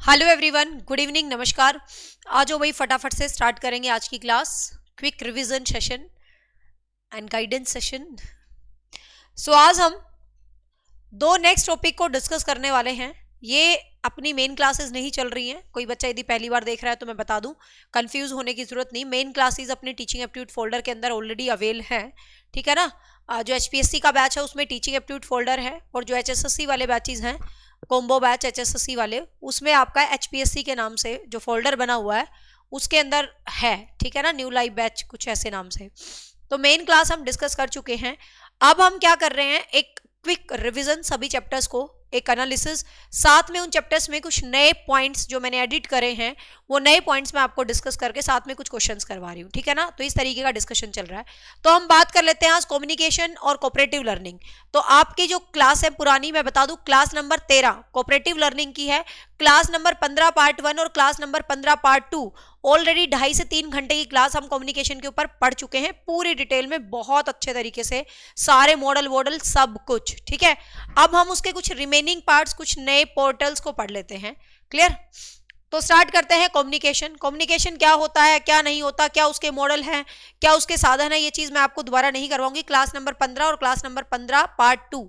Hello everyone, good evening, नमस्कार। आज भाई फटाफट से स्टार्ट करेंगे आज की class. Quick revision session and guidance session. So आज हम दो नेक्स्ट टॉपिक को डिस्कस करने वाले हैं। ये अपनी मेन क्लासेस नहीं चल रही हैं। कोई बच्चा यदि पहली बार देख रहा है तो मैं बता दूं, कंफ्यूज होने की जरूरत नहीं। मेन क्लासेस अपने टीचिंग एप्टीट्यूड फोल्डर के अंदर ऑलरेडी अवेल है, ठीक है ना। जो HPSC का बैच है उसमें टीचिंग एप्टीट्यूड फोल्डर है, और जो HSSC वाले बैचेस हैं, कॉम्बो बैच HSSC वाले, उसमें आपका HPSC के नाम से जो फोल्डर बना हुआ है उसके अंदर है, ठीक है ना, न्यू लाइव बैच कुछ ऐसे नाम से। तो मेन क्लास हम डिस्कस कर चुके हैं। अब हम क्या कर रहे हैं, एक क्विक रिवीजन सभी चैप्टर्स को, एक एनालिसिस, साथ में उन चैप्टर्स में कुछ नए पॉइंट्स जो मैंने एडिट करे हैं वो नए पॉइंट्स मैं आपको डिस्कस करके साथ में कुछ क्वेश्चंस करवा रही हूँ, ठीक है ना। तो इस तरीके का डिस्कशन चल रहा है। तो हम बात कर लेते हैं आज कम्युनिकेशन और कोऑपरेटिव लर्निंग। तो आपकी जो क्लास है पुरानी, मैं बता दूं, क्लास नंबर 13 कोऑपरेटिव लर्निंग की है, क्लास नंबर 15 पार्ट 1 और क्लास नंबर 15 पार्ट 2। ऑलरेडी 2.5 से 3 घंटे की क्लास हम कम्युनिकेशन के ऊपर पढ़ चुके हैं पूरी डिटेल में, बहुत अच्छे तरीके से, सारे मॉडल वॉडल सब कुछ, ठीक है। अब हम उसके कुछ रिमेनिंग पार्ट्स, कुछ नए पोर्टल्स को पढ़ लेते हैं। क्लियर? तो स्टार्ट करते हैं कम्युनिकेशन। कम्युनिकेशन क्या होता है, क्या नहीं होता, क्या उसके मॉडल हैं, क्या उसके साधन है, ये चीज मैं आपको दोबारा नहीं करवाऊंगी। क्लास नंबर 15 और क्लास नंबर 15 पार्ट 2,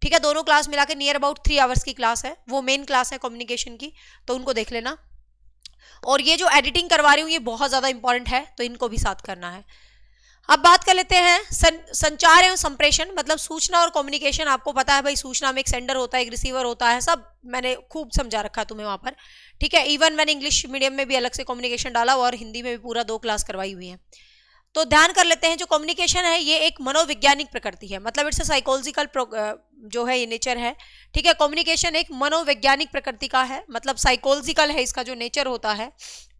ठीक है, दोनों क्लास मिला के नियर अबाउट 3 आवर्स की क्लास है, वो मेन क्लास है कम्युनिकेशन की, तो उनको देख लेना। और ये जो एडिटिंग करवा रही हूँ ये बहुत ज्यादा इंपॉर्टेंट है, तो इनको भी साथ करना है। अब बात कर लेते हैं संचार एवं संप्रेषण, मतलब सूचना और कम्युनिकेशन। आपको पता है भाई, सूचना में एक सेंडर होता है, एक रिसीवर होता है, सब मैंने खूब समझा रखा तुम्हें वहां पर, ठीक है। इवन मैंने इंग्लिश मीडियम में भी अलग से कम्युनिकेशन डाला और हिंदी में भी पूरा 2 क्लास करवाई हुई है। तो ध्यान कर लेते हैं, जो कम्युनिकेशन है ये एक मनोवैज्ञानिक प्रकृति है, मतलब इट्स साइकोलॉजिकल जो है ये नेचर है, ठीक है। कम्युनिकेशन एक मनोवैज्ञानिक प्रकृति का है, मतलब साइकोलॉजिकल है, इसका जो नेचर होता है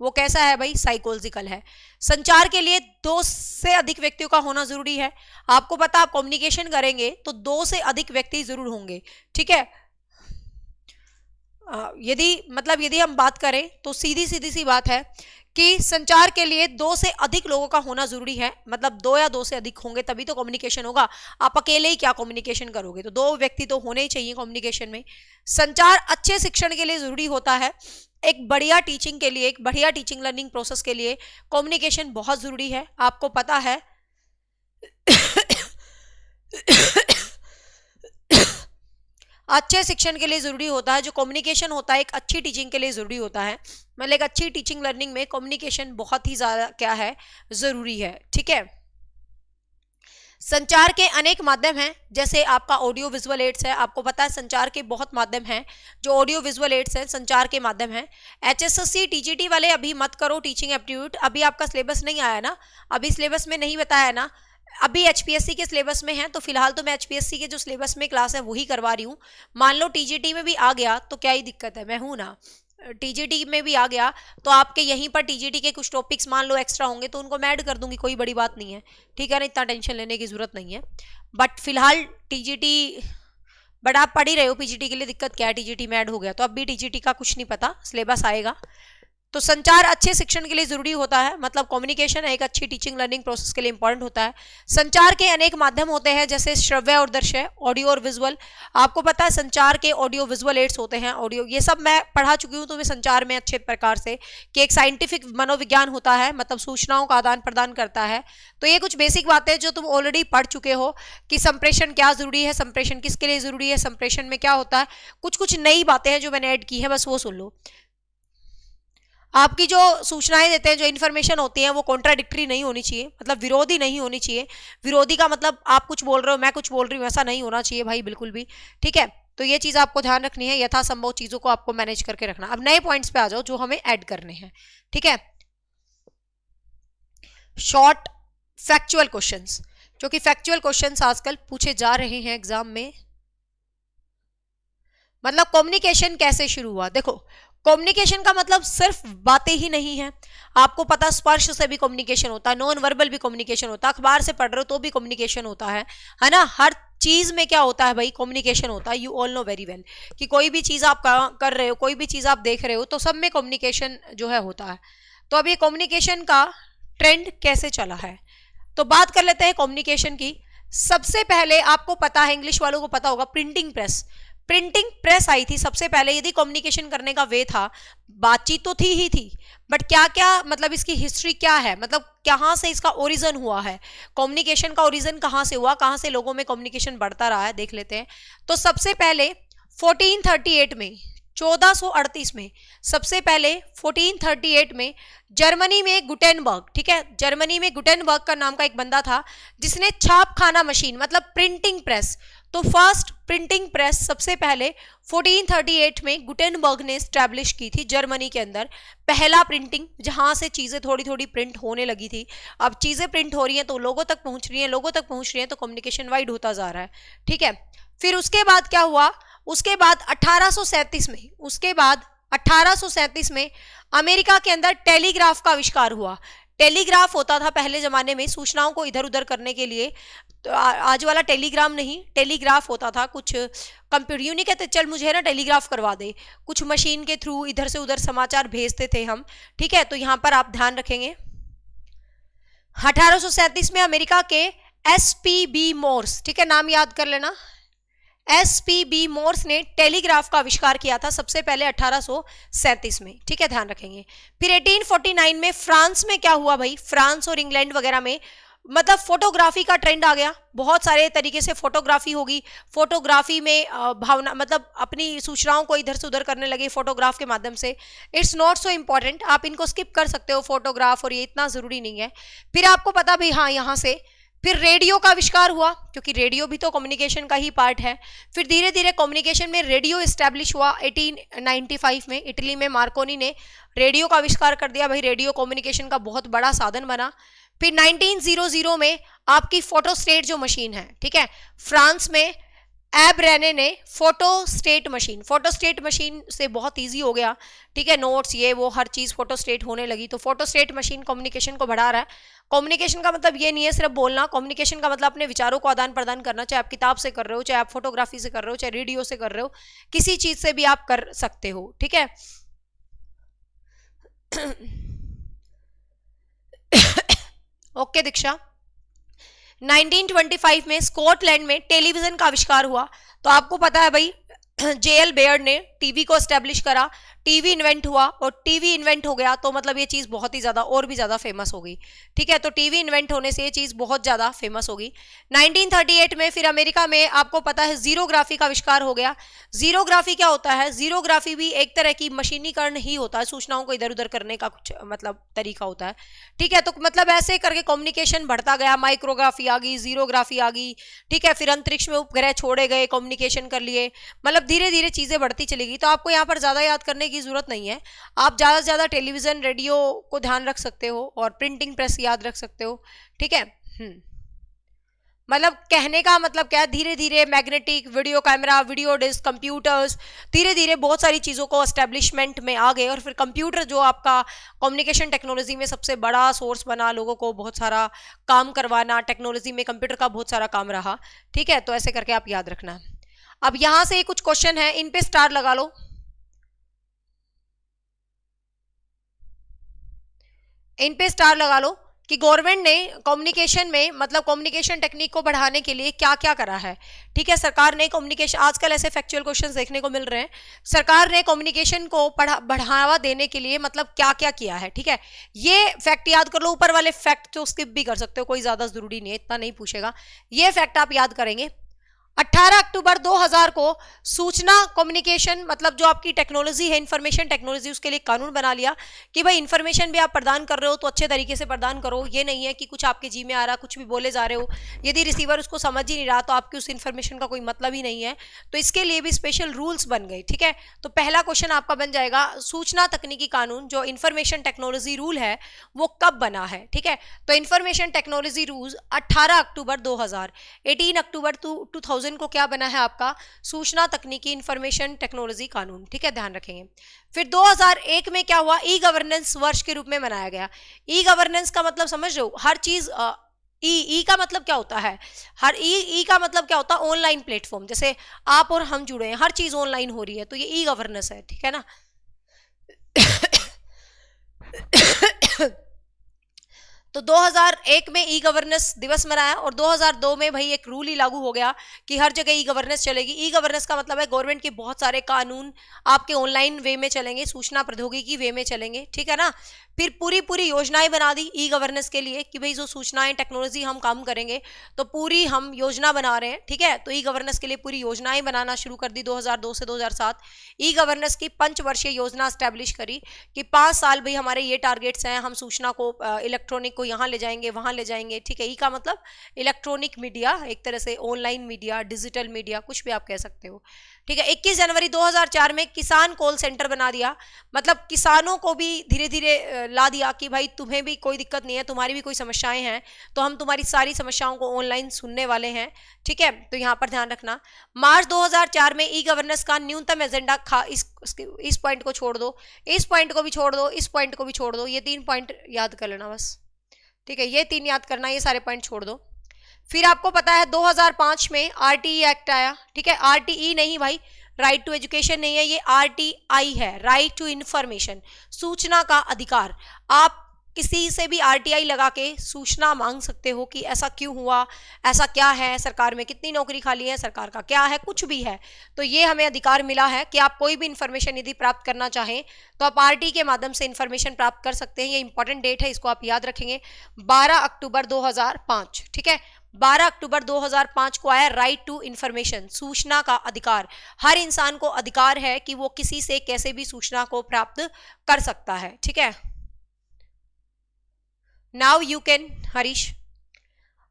वो कैसा है भाई, साइकोलॉजिकल है। संचार के लिए 2 से अधिक व्यक्तियों का होना जरूरी है। आपको पता, आप कम्युनिकेशन करेंगे तो 2 से अधिक व्यक्ति जरूर होंगे, ठीक है। यदि हम बात करें तो सीधी सी बात है कि संचार के लिए 2 से अधिक लोगों का होना जरूरी है, मतलब 2 या 2 से अधिक होंगे तभी तो कम्युनिकेशन होगा। आप अकेले ही क्या कम्युनिकेशन करोगे, तो 2 व्यक्ति तो होने ही चाहिए कम्युनिकेशन में। संचार अच्छे शिक्षण के लिए जरूरी होता है। एक बढ़िया टीचिंग के लिए, एक बढ़िया टीचिंग लर्निंग प्रोसेस के लिए कम्युनिकेशन बहुत जरूरी है, आपको पता है। अच्छे शिक्षण के लिए जरूरी होता है, जो कम्युनिकेशन होता है एक अच्छी टीचिंग के लिए जरूरी होता है। मतलब एक अच्छी टीचिंग लर्निंग में कम्युनिकेशन बहुत ही ज्यादा क्या है, जरूरी है, ठीक है। संचार के अनेक माध्यम हैं, जैसे आपका ऑडियो विजुअल एड्स है। आपको पता है संचार के बहुत माध्यम हैं, जो ऑडियो विजुअल एड्स हैं संचार के माध्यम हैं। HSSC TGT वाले अभी मत करो टीचिंग एप्टीट्यूड, अभी आपका सिलेबस नहीं आया ना, अभी सिलेबस में नहीं बताया ना, अभी HPSC के सिलेबस में है। तो फिलहाल तो मैं HPSC के जो सिलेबस में क्लास है वही करवा रही हूँ। मान लो TGT में भी आ गया तो क्या ही दिक्कत है, मैं हूं ना। TGT में भी आ गया तो आपके यहीं पर TGT के कुछ टॉपिक्स मान लो एक्स्ट्रा होंगे तो उनको मैं ऐड कर दूंगी, कोई बड़ी बात नहीं है, ठीक है ना, इतना टेंशन लेने की जरूरत नहीं है। बट फिलहाल TGT, बट आप पढ़ ही रहे हो PGT के लिए, दिक्कत क्या है, TGT में ऐड हो गया तो अब भी TGT का कुछ नहीं पता, सिलेबस आएगा। तो संचार अच्छे शिक्षण के लिए जरूरी होता है, मतलब कम्युनिकेशन एक अच्छी टीचिंग लर्निंग प्रोसेस के लिए इंपॉर्टेंट होता है। संचार के अनेक माध्यम होते हैं, जैसे श्रव्य और दृश्य, ऑडियो और विजुअल। आपको पता है संचार के ऑडियो विजुअल एड्स होते हैं, ऑडियो, ये सब मैं पढ़ा चुकी हूँ तुम्हें संचार में अच्छे प्रकार से, कि एक साइंटिफिक मनोविज्ञान होता है, मतलब सूचनाओं का आदान प्रदान करता है। तो ये कुछ बेसिक बातें जो तुम ऑलरेडी पढ़ चुके हो, कि संप्रेषण क्या जरूरी है, संप्रेषण किसके लिए जरूरी है, संप्रेषण में क्या होता है। कुछ नई बातें हैं जो मैंने ऐड की है, बस वो सुन लो। आपकी जो सूचनाएं देते हैं, जो इन्फॉर्मेशन होती है, वो कॉन्ट्राडिक्टरी नहीं होनी चाहिए, मतलब विरोधी नहीं होनी चाहिए। विरोधी का मतलब आप कुछ बोल रहे हो मैं कुछ बोल रही हूँ, ऐसा नहीं होना चाहिए भाई, बिल्कुल भी, ठीक है। तो ये चीज आपको ध्यान रखनी है, यथासंभव चीजों को आपको मैनेज करके रखना। अब नए पॉइंट्स पे आ जाओ जो हमें ऐड करने हैं, ठीक है। शॉर्ट फैक्चुअल क्वेश्चंस, जो कि फैक्चुअल क्वेश्चंस आजकल पूछे जा रहे हैं एग्जाम में। मतलब कम्युनिकेशन कैसे शुरू हुआ, देखो कम्युनिकेशन का मतलब सिर्फ बातें ही नहीं है। आपको पता, स्पर्श से भी कम्युनिकेशन होता है, नॉन वर्बल भी कम्युनिकेशन होता है, अखबार से पढ़ रहे हो तो भी कम्युनिकेशन होता है ना। हर चीज में क्या होता है भाई, कम्युनिकेशन होता है। You all know very well कि कोई भी चीज आप कर रहे हो, कोई भी चीज आप देख रहे हो, तो सब में कम्युनिकेशन जो है होता है। तो अब ये कम्युनिकेशन का ट्रेंड कैसे चला है, तो बात कर लेते हैं कम्युनिकेशन की। सबसे पहले आपको पता है, इंग्लिश वालों को पता होगा, प्रिंटिंग प्रेस। प्रिंटिंग प्रेस आई थी सबसे पहले। यदि कम्युनिकेशन करने का वे था, बातचीत तो थी ही थी, बट क्या क्या मतलब इसकी हिस्ट्री क्या है, मतलब कहाँ से इसका ओरिजिन हुआ है, कम्युनिकेशन का ओरिजिन कहाँ से हुआ, कहाँ से लोगों में कम्युनिकेशन बढ़ता रहा है, देख लेते हैं। तो सबसे पहले 1438 में, 1438 में, सबसे पहले 1438 में जर्मनी में गुटेनबर्ग, ठीक है, जर्मनी में गुटेनबर्ग का नाम का एक बंदा था जिसने छापखाना मशीन मतलब प्रिंटिंग प्रेस, तो फर्स्ट प्रिंटिंग प्रेस सबसे पहले 1438 में गुटेनबर्ग ने स्टैब्लिश की थी जर्मनी के अंदर। पहला प्रिंटिंग जहां से चीजें थोड़ी थोड़ी प्रिंट होने लगी थी। अब चीजें प्रिंट हो रही हैं तो लोगों तक पहुंच रही हैं, लोगों तक पहुंच रही हैं तो कम्युनिकेशन वाइड होता जा रहा है, ठीक है। फिर उसके बाद क्या हुआ, उसके बाद 1837 में, उसके बाद 1837 में अमेरिका के अंदर टेलीग्राफ का आविष्कार हुआ। टेलीग्राफ होता था पहले जमाने में सूचनाओं को इधर उधर करने के लिए, तो आज वाला टेलीग्राम नहीं, टेलीग्राफ होता था। कुछ कंप्यूटर यूं नहीं कहते चल मुझे ना टेलीग्राफ करवा दे, कुछ मशीन के थ्रू इधर से उधर समाचार भेजते थे हम, ठीक है। तो यहां पर आप ध्यान रखेंगे 1837 में अमेरिका के एसपीबी मोर्स, ठीक है, नाम याद कर लेना, एसपीबी मोर्स ने टेलीग्राफ का आविष्कार किया था सबसे पहले 1837 में, ठीक है, ध्यान रखेंगे। फिर 1849 में फ्रांस में क्या हुआ भाई, फ्रांस और इंग्लैंड वगैरह में मतलब फोटोग्राफी का ट्रेंड आ गया, बहुत सारे तरीके से फोटोग्राफी होगी। फोटोग्राफी में भावना मतलब अपनी सूचनाओं को इधर से उधर करने लगे फोटोग्राफ के माध्यम से। इट्स नॉट सो इम्पॉर्टेंट, आप इनको स्किप कर सकते हो, फोटोग्राफ और ये इतना जरूरी नहीं है। फिर आपको पता भाई, हाँ यहाँ से फिर रेडियो का आविष्कार हुआ, क्योंकि रेडियो भी तो कम्युनिकेशन का ही पार्ट है। फिर धीरे धीरे कम्युनिकेशन में रेडियो एस्टैब्लिश हुआ 1895 में, इटली में मार्कोनी ने रेडियो का आविष्कार कर दिया भाई, रेडियो कम्युनिकेशन का बहुत बड़ा साधन बना। फिर 1900 में आपकी फोटोस्टेट जो मशीन है, ठीक है, फ्रांस में एब रेने ने फोटोस्टेट मशीन, फोटोस्टेट मशीन से बहुत इजी हो गया, ठीक है, नोट्स ये वो हर चीज फोटोस्टेट होने लगी। तो फोटोस्टेट मशीन कम्युनिकेशन को बढ़ा रहा है। कम्युनिकेशन का मतलब ये नहीं है सिर्फ बोलना, कम्युनिकेशन का मतलब अपने विचारों को आदान प्रदान करना, चाहे आप किताब से कर रहे हो, चाहे आप फोटोग्राफी से कर रहे हो, चाहे रेडियो से कर रहे हो, किसी चीज से भी आप कर सकते हो, ठीक है। ओके दीक्षा, 1925 में स्कॉटलैंड में टेलीविजन का आविष्कार हुआ। तो आपको पता है भाई जेएल बेयर्ड ने टीवी को एस्टेब्लिश करा, टीवी इन्वेंट हुआ, और टीवी इन्वेंट हो गया तो मतलब ये चीज बहुत ही ज्यादा और भी ज्यादा फेमस हो गई, ठीक है। तो टीवी इन्वेंट होने से ये चीज बहुत ज्यादा फेमस हो गई। 1938 में फिर अमेरिका में आपको पता है जीरोग्राफी का आविष्कार हो गया। जीरोग्राफी क्या होता है, जीरोग्राफी भी एक तरह की मशीनीकरण ही होता है, सूचनाओं को इधर उधर करने का कुछ मतलब तरीका होता है, ठीक है। तो मतलब ऐसे करके कम्युनिकेशन बढ़ता गया, माइक्रोग्राफी आ गई, जीरोग्राफी आ गई, ठीक है। फिर अंतरिक्ष में उपग्रह छोड़े गए, कम्युनिकेशन कर लिए, मतलब धीरे धीरे चीजें बढ़ती चली गई। तो आपको यहाँ पर ज्यादा याद करने की जरूरत नहीं है, आप ज्यादा से ज्यादा टेलीविजन रेडियो को ध्यान रख सकते हो और प्रिंटिंग प्रेस याद रख सकते हो, ठीक है। मतलब कहने का मतलब क्या है, धीरे धीरे magnetic, video camera, video disc, computers, धीरे धीरे बहुत सारी चीज़ों को एस्टेब्लिशमेंट में आ गए। और फिर कंप्यूटर जो आपका कम्युनिकेशन टेक्नोलॉजी में सबसे बड़ा सोर्स बना, लोगों को बहुत सारा काम करवाना, टेक्नोलॉजी में कंप्यूटर का बहुत सारा काम रहा, ठीक है। तो ऐसे करके आप याद रखना। अब यहां से कुछ क्वेश्चन है, इन पे स्टार लगा लो, इन पे स्टार लगा लो कि गवर्नमेंट ने कम्युनिकेशन में मतलब कम्युनिकेशन टेक्निक को बढ़ाने के लिए क्या क्या करा है, ठीक है। सरकार ने कम्युनिकेशन, आजकल ऐसे फैक्चुअल क्वेश्चंस देखने को मिल रहे हैं, सरकार ने कम्युनिकेशन को बढ़ावा देने के लिए मतलब क्या क्या किया है, ठीक है। ये फैक्ट याद कर लो, ऊपर वाले फैक्ट तो स्किप भी कर सकते हो, कोई ज्यादा जरूरी नहीं है, इतना नहीं पूछेगा, ये फैक्ट आप याद करेंगे। 18 अक्टूबर 2000 को सूचना कम्युनिकेशन मतलब जो आपकी टेक्नोलॉजी है, इंफॉर्मेशन टेक्नोलॉजी, उसके लिए कानून बना लिया कि भाई इंफॉर्मेशन भी आप प्रदान कर रहे हो तो अच्छे तरीके से प्रदान करो। ये नहीं है कि कुछ आपके जी में आ रहा, कुछ भी बोले जा रहे हो, यदि रिसीवर उसको समझ ही नहीं रहा तो आपकी उस इंफॉर्मेशन का कोई मतलब ही नहीं है। तो इसके लिए भी स्पेशल रूल्स बन गए, ठीक है। तो पहला क्वेश्चन आपका बन जाएगा, सूचना तकनीकी कानून जो इंफॉर्मेशन टेक्नोलॉजी रूल है वो कब बना है, ठीक है। तो इंफॉर्मेशन टेक्नोलॉजी रूल 18 अक्टूबर 2000, 18 अक्टूबर 2000 को क्या बना है आपका, सूचना तकनीकी इंफॉर्मेशन टेक्नोलॉजी कानून, ठीक है, ध्यान रखेंगे। फिर 2001 में क्या हुआ, ई गवर्नेंस वर्ष के रूप में मनाया गया। ई गवर्नेंस का मतलब समझ रहे हो, हर चीज ई का मतलब क्या होता है, हर ई का मतलब क्या होता है, ऑनलाइन प्लेटफॉर्म, जैसे आप और हम जुड़े हैं, हर चीज ऑनलाइन हो रही है, तो ये ई गवर्नेंस है, ठीक है ना। तो 2001 में ई गवर्नेंस दिवस मनाया और 2002 में भाई एक रूल ही लागू हो गया कि हर जगह ई गवर्नेंस चलेगी। ई गवर्नेंस का मतलब है गवर्नमेंट के बहुत सारे कानून आपके ऑनलाइन वे में चलेंगे, सूचना प्रौद्योगिकी वे में चलेंगे, ठीक है ना। फिर पूरी योजनाएं बना दी ई गवर्नेंस के लिए कि भाई जो सूचनाएं टेक्नोलॉजी हम काम करेंगे तो पूरी हम योजना बना रहे हैं, ठीक है। तो ई गवर्नेंस के लिए पूरी योजनाएं बनाना शुरू कर दी 2002 से 2007। ई गवर्नेंस की 5 वर्षीय योजना स्टैब्लिश करी कि 5 साल भाई हमारे ये टारगेट्स हैं, हम सूचना को इलेक्ट्रॉनिक को यहाँ ले जाएंगे, वहां ले जाएंगे, ठीक है। ई का मतलब इलेक्ट्रॉनिक मीडिया, एक तरह से ऑनलाइन मीडिया, डिजिटल मीडिया, कुछ भी आप कह सकते हो, ठीक है। 21 जनवरी 2004 में किसान कॉल सेंटर बना दिया, मतलब किसानों को भी धीरे धीरे ला दिया कि भाई तुम्हें भी कोई दिक्कत नहीं है, तुम्हारी भी कोई समस्याएं हैं तो हम तुम्हारी सारी समस्याओं को ऑनलाइन सुनने वाले हैं, ठीक है। तो यहाँ पर ध्यान रखना। मार्च 2004 में ई गवर्नेंस का न्यूनतम एजेंडा इस पॉइंट को छोड़ दो, इस पॉइंट को भी छोड़ दो, इस पॉइंट को भी छोड़ दो, ये 3 पॉइंट याद कर लेना बस, ठीक है। ये 3 याद करना, ये सारे पॉइंट छोड़ दो। फिर आपको पता है 2005 में आरटीई एक्ट आया, ठीक है। आरटीई नहीं भाई, राइट टू एजुकेशन नहीं है, ये आरटीआई है, राइट टू इंफॉर्मेशन, सूचना का अधिकार। आप किसी से भी आरटीआई लगा के सूचना मांग सकते हो कि ऐसा क्यों हुआ, ऐसा क्या है, सरकार में कितनी नौकरी खाली है, सरकार का क्या है, कुछ भी है। तो ये हमें अधिकार मिला है कि आप कोई भी इंफॉर्मेशन यदि प्राप्त करना चाहें तो आप आरटी के माध्यम से इंफॉर्मेशन प्राप्त कर सकते हैं। ये इंपॉर्टेंट डेट है, इसको आप याद रखेंगे, 12 अक्टूबर 2005, ठीक है। 12 अक्टूबर 2005 को आया राइट टू इंफॉर्मेशन, सूचना का अधिकार। हर इंसान को अधिकार है कि वो किसी से कैसे भी सूचना को प्राप्त कर सकता है, ठीक है। Now you can Harish.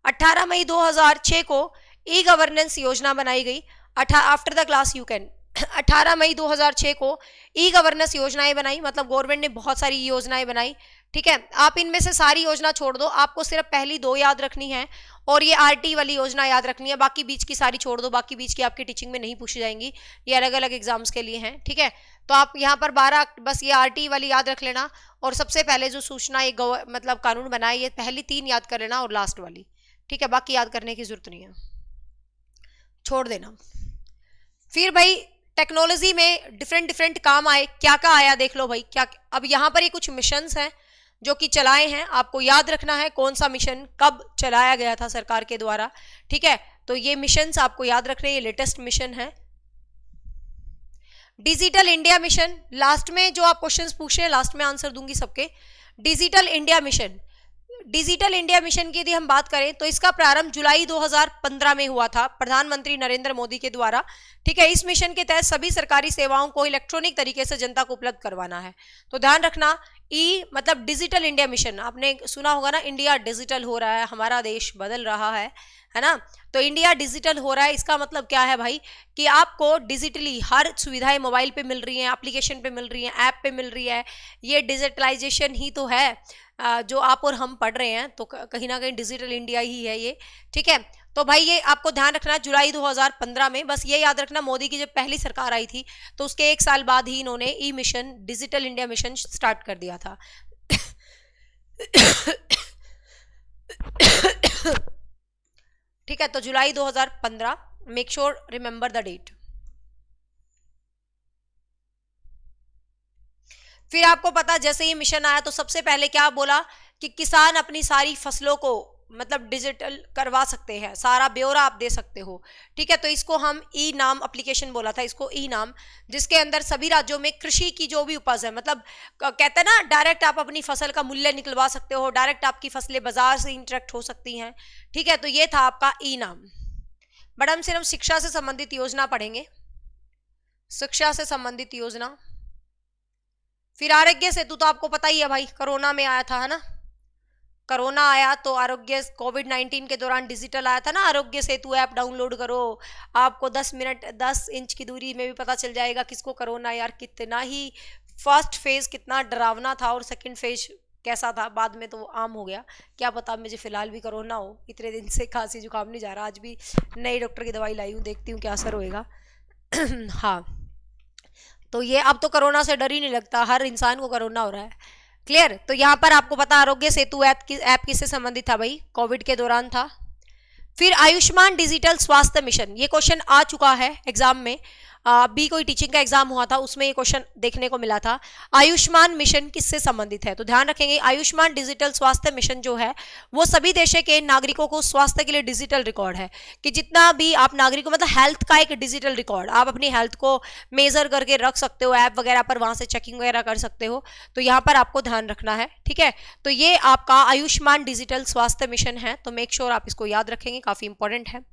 18 मई 2006 को ई गवर्नेंस योजना बनाई गई। After the class you can. 18 मई 2006 को ई गवर्नेंस योजनाएं बनाई, मतलब गवर्नमेंट ने बहुत सारी योजनाएं बनाई, ठीक है। आप इनमें से सारी योजना छोड़ दो, आपको सिर्फ पहली 2 याद रखनी है और ये आरटी वाली योजना याद रखनी है, बाकी बीच की सारी छोड़ दो, बाकी बीच की आपकी टीचिंग में नहीं पूछी जाएंगी, ये अलग अलग एग्जाम्स के लिए हैं, ठीक है। तो आप यहाँ पर 12 बस ये आरटी वाली याद रख लेना और सबसे पहले जो सूचना ये मतलब कानून बनाए, ये पहली 3 याद कर लेना और लास्ट वाली, ठीक है। बाकी याद करने की जरूरत नहीं है, छोड़ देना। फिर भाई टेक्नोलॉजी में डिफरेंट काम आए, क्या क्या आया देख लो भाई, क्या। अब यहाँ पर ये कुछ मिशंस हैं जो कि चलाए हैं, आपको याद रखना है कौन सा मिशन कब चलाया गया था सरकार के द्वारा, ठीक है। तो ये मिशंस आपको याद रखने, ये लेटेस्ट मिशन है। डिजिटल इंडिया मिशन, लास्ट में जो आप क्वेश्चंस पूछे लास्ट में आंसर दूंगी सबके। Digital India mission, digital India mission की यदि हम बात करें तो इसका प्रारंभ जुलाई 2015 में हुआ था प्रधानमंत्री नरेंद्र मोदी के द्वारा, ठीक है। इस मिशन के तहत सभी सरकारी सेवाओं को इलेक्ट्रॉनिक तरीके से जनता को उपलब्ध करवाना है। तो ध्यान रखना, ई मतलब डिजिटल इंडिया मिशन, आपने सुना होगा ना, इंडिया डिजिटल हो रहा है, हमारा देश बदल रहा है ना। तो इंडिया डिजिटल हो रहा है, इसका मतलब क्या है भाई कि आपको डिजिटली हर सुविधाएं मोबाइल पे मिल रही हैं, एप्लीकेशन पे मिल रही हैं, ऐप पे मिल रही है। ये डिजिटलाइजेशन ही तो है जो आप और हम पढ़ रहे हैं, तो कहीं ना कहीं डिजिटल इंडिया ही है ये, ठीक है। तो भाई ये आपको ध्यान रखना, जुलाई 2015 में, बस ये याद रखना, मोदी की जब पहली सरकार आई थी तो उसके 1 साल बाद ही इन्होंने e mission, digital India mission start कर दिया था। ठीक है, तो जुलाई 2015, make sure remember the date. फिर आपको पता, जैसे ही मिशन आया तो सबसे पहले क्या बोला कि किसान अपनी सारी फसलों को मतलब डिजिटल करवा सकते हैं, सारा ब्यौरा आप दे सकते हो, ठीक है। तो इसको हम ई नाम एप्लीकेशन बोला था, इसको ई नाम, जिसके अंदर सभी राज्यों में कृषि की जो भी उपज है, मतलब कहते हैं ना डायरेक्ट आप अपनी फसल का मूल्य निकलवा सकते हो, डायरेक्ट आपकी फसलें बाजार से इंटरेक्ट हो सकती हैं, ठीक है। तो ये था आपका ई नाम। बट हम सिर्फ शिक्षा से संबंधित योजना पढ़ेंगे, शिक्षा से संबंधित योजना। फिर आरोग्य सेतु तो आपको पता ही है भाई, कोरोना में आया था, है ना। कोरोना आया तो आरोग्य, कोविड-19 के दौरान डिजिटल आया था ना, आरोग्य सेतु ऐप डाउनलोड करो, आपको 10 मिनट 10 इंच की दूरी में भी पता चल जाएगा किसको कोरोना। यार कितना ही फर्स्ट फेज कितना डरावना था और सेकंड फेज कैसा था, बाद में तो आम हो गया। क्या पता मुझे फिलहाल भी कोरोना हो, इतने दिन से खांसी जुकाम नहीं जा रहा, आज भी नई डॉक्टर की दवाई लाई हूँ, देखती हूँ क्या असर होएगा। हाँ, तो ये अब तो कोरोना से डर ही नहीं लगता, हर इंसान को कोरोना हो रहा है, क्लियर। तो यहाँ पर आपको पता आरोग्य सेतु ऐप किससे संबंधित था भाई, कोविड के दौरान था। फिर आयुष्मान डिजिटल स्वास्थ्य मिशन, ये क्वेश्चन आ चुका है एग्जाम में। भी कोई टीचिंग का एग्जाम हुआ था, उसमें ये क्वेश्चन देखने को मिला था। आयुष्मान मिशन किससे संबंधित है? तो ध्यान रखेंगे आयुष्मान डिजिटल स्वास्थ्य मिशन जो है वो सभी देशों के नागरिकों को स्वास्थ्य के लिए डिजिटल रिकॉर्ड है कि जितना भी आप नागरिकों, मतलब हेल्थ का एक डिजिटल रिकॉर्ड, आप अपनी हेल्थ को मेजर करके रख सकते हो, ऐप वगैरह पर वहां से चेकिंग वगैरह कर सकते हो। तो यहाँ पर आपको ध्यान रखना है, ठीक है। तो ये आपका आयुष्मान डिजिटल स्वास्थ्य मिशन है, तो मेक श्योर आप इसको याद रखेंगे, काफी इंपॉर्टेंट है।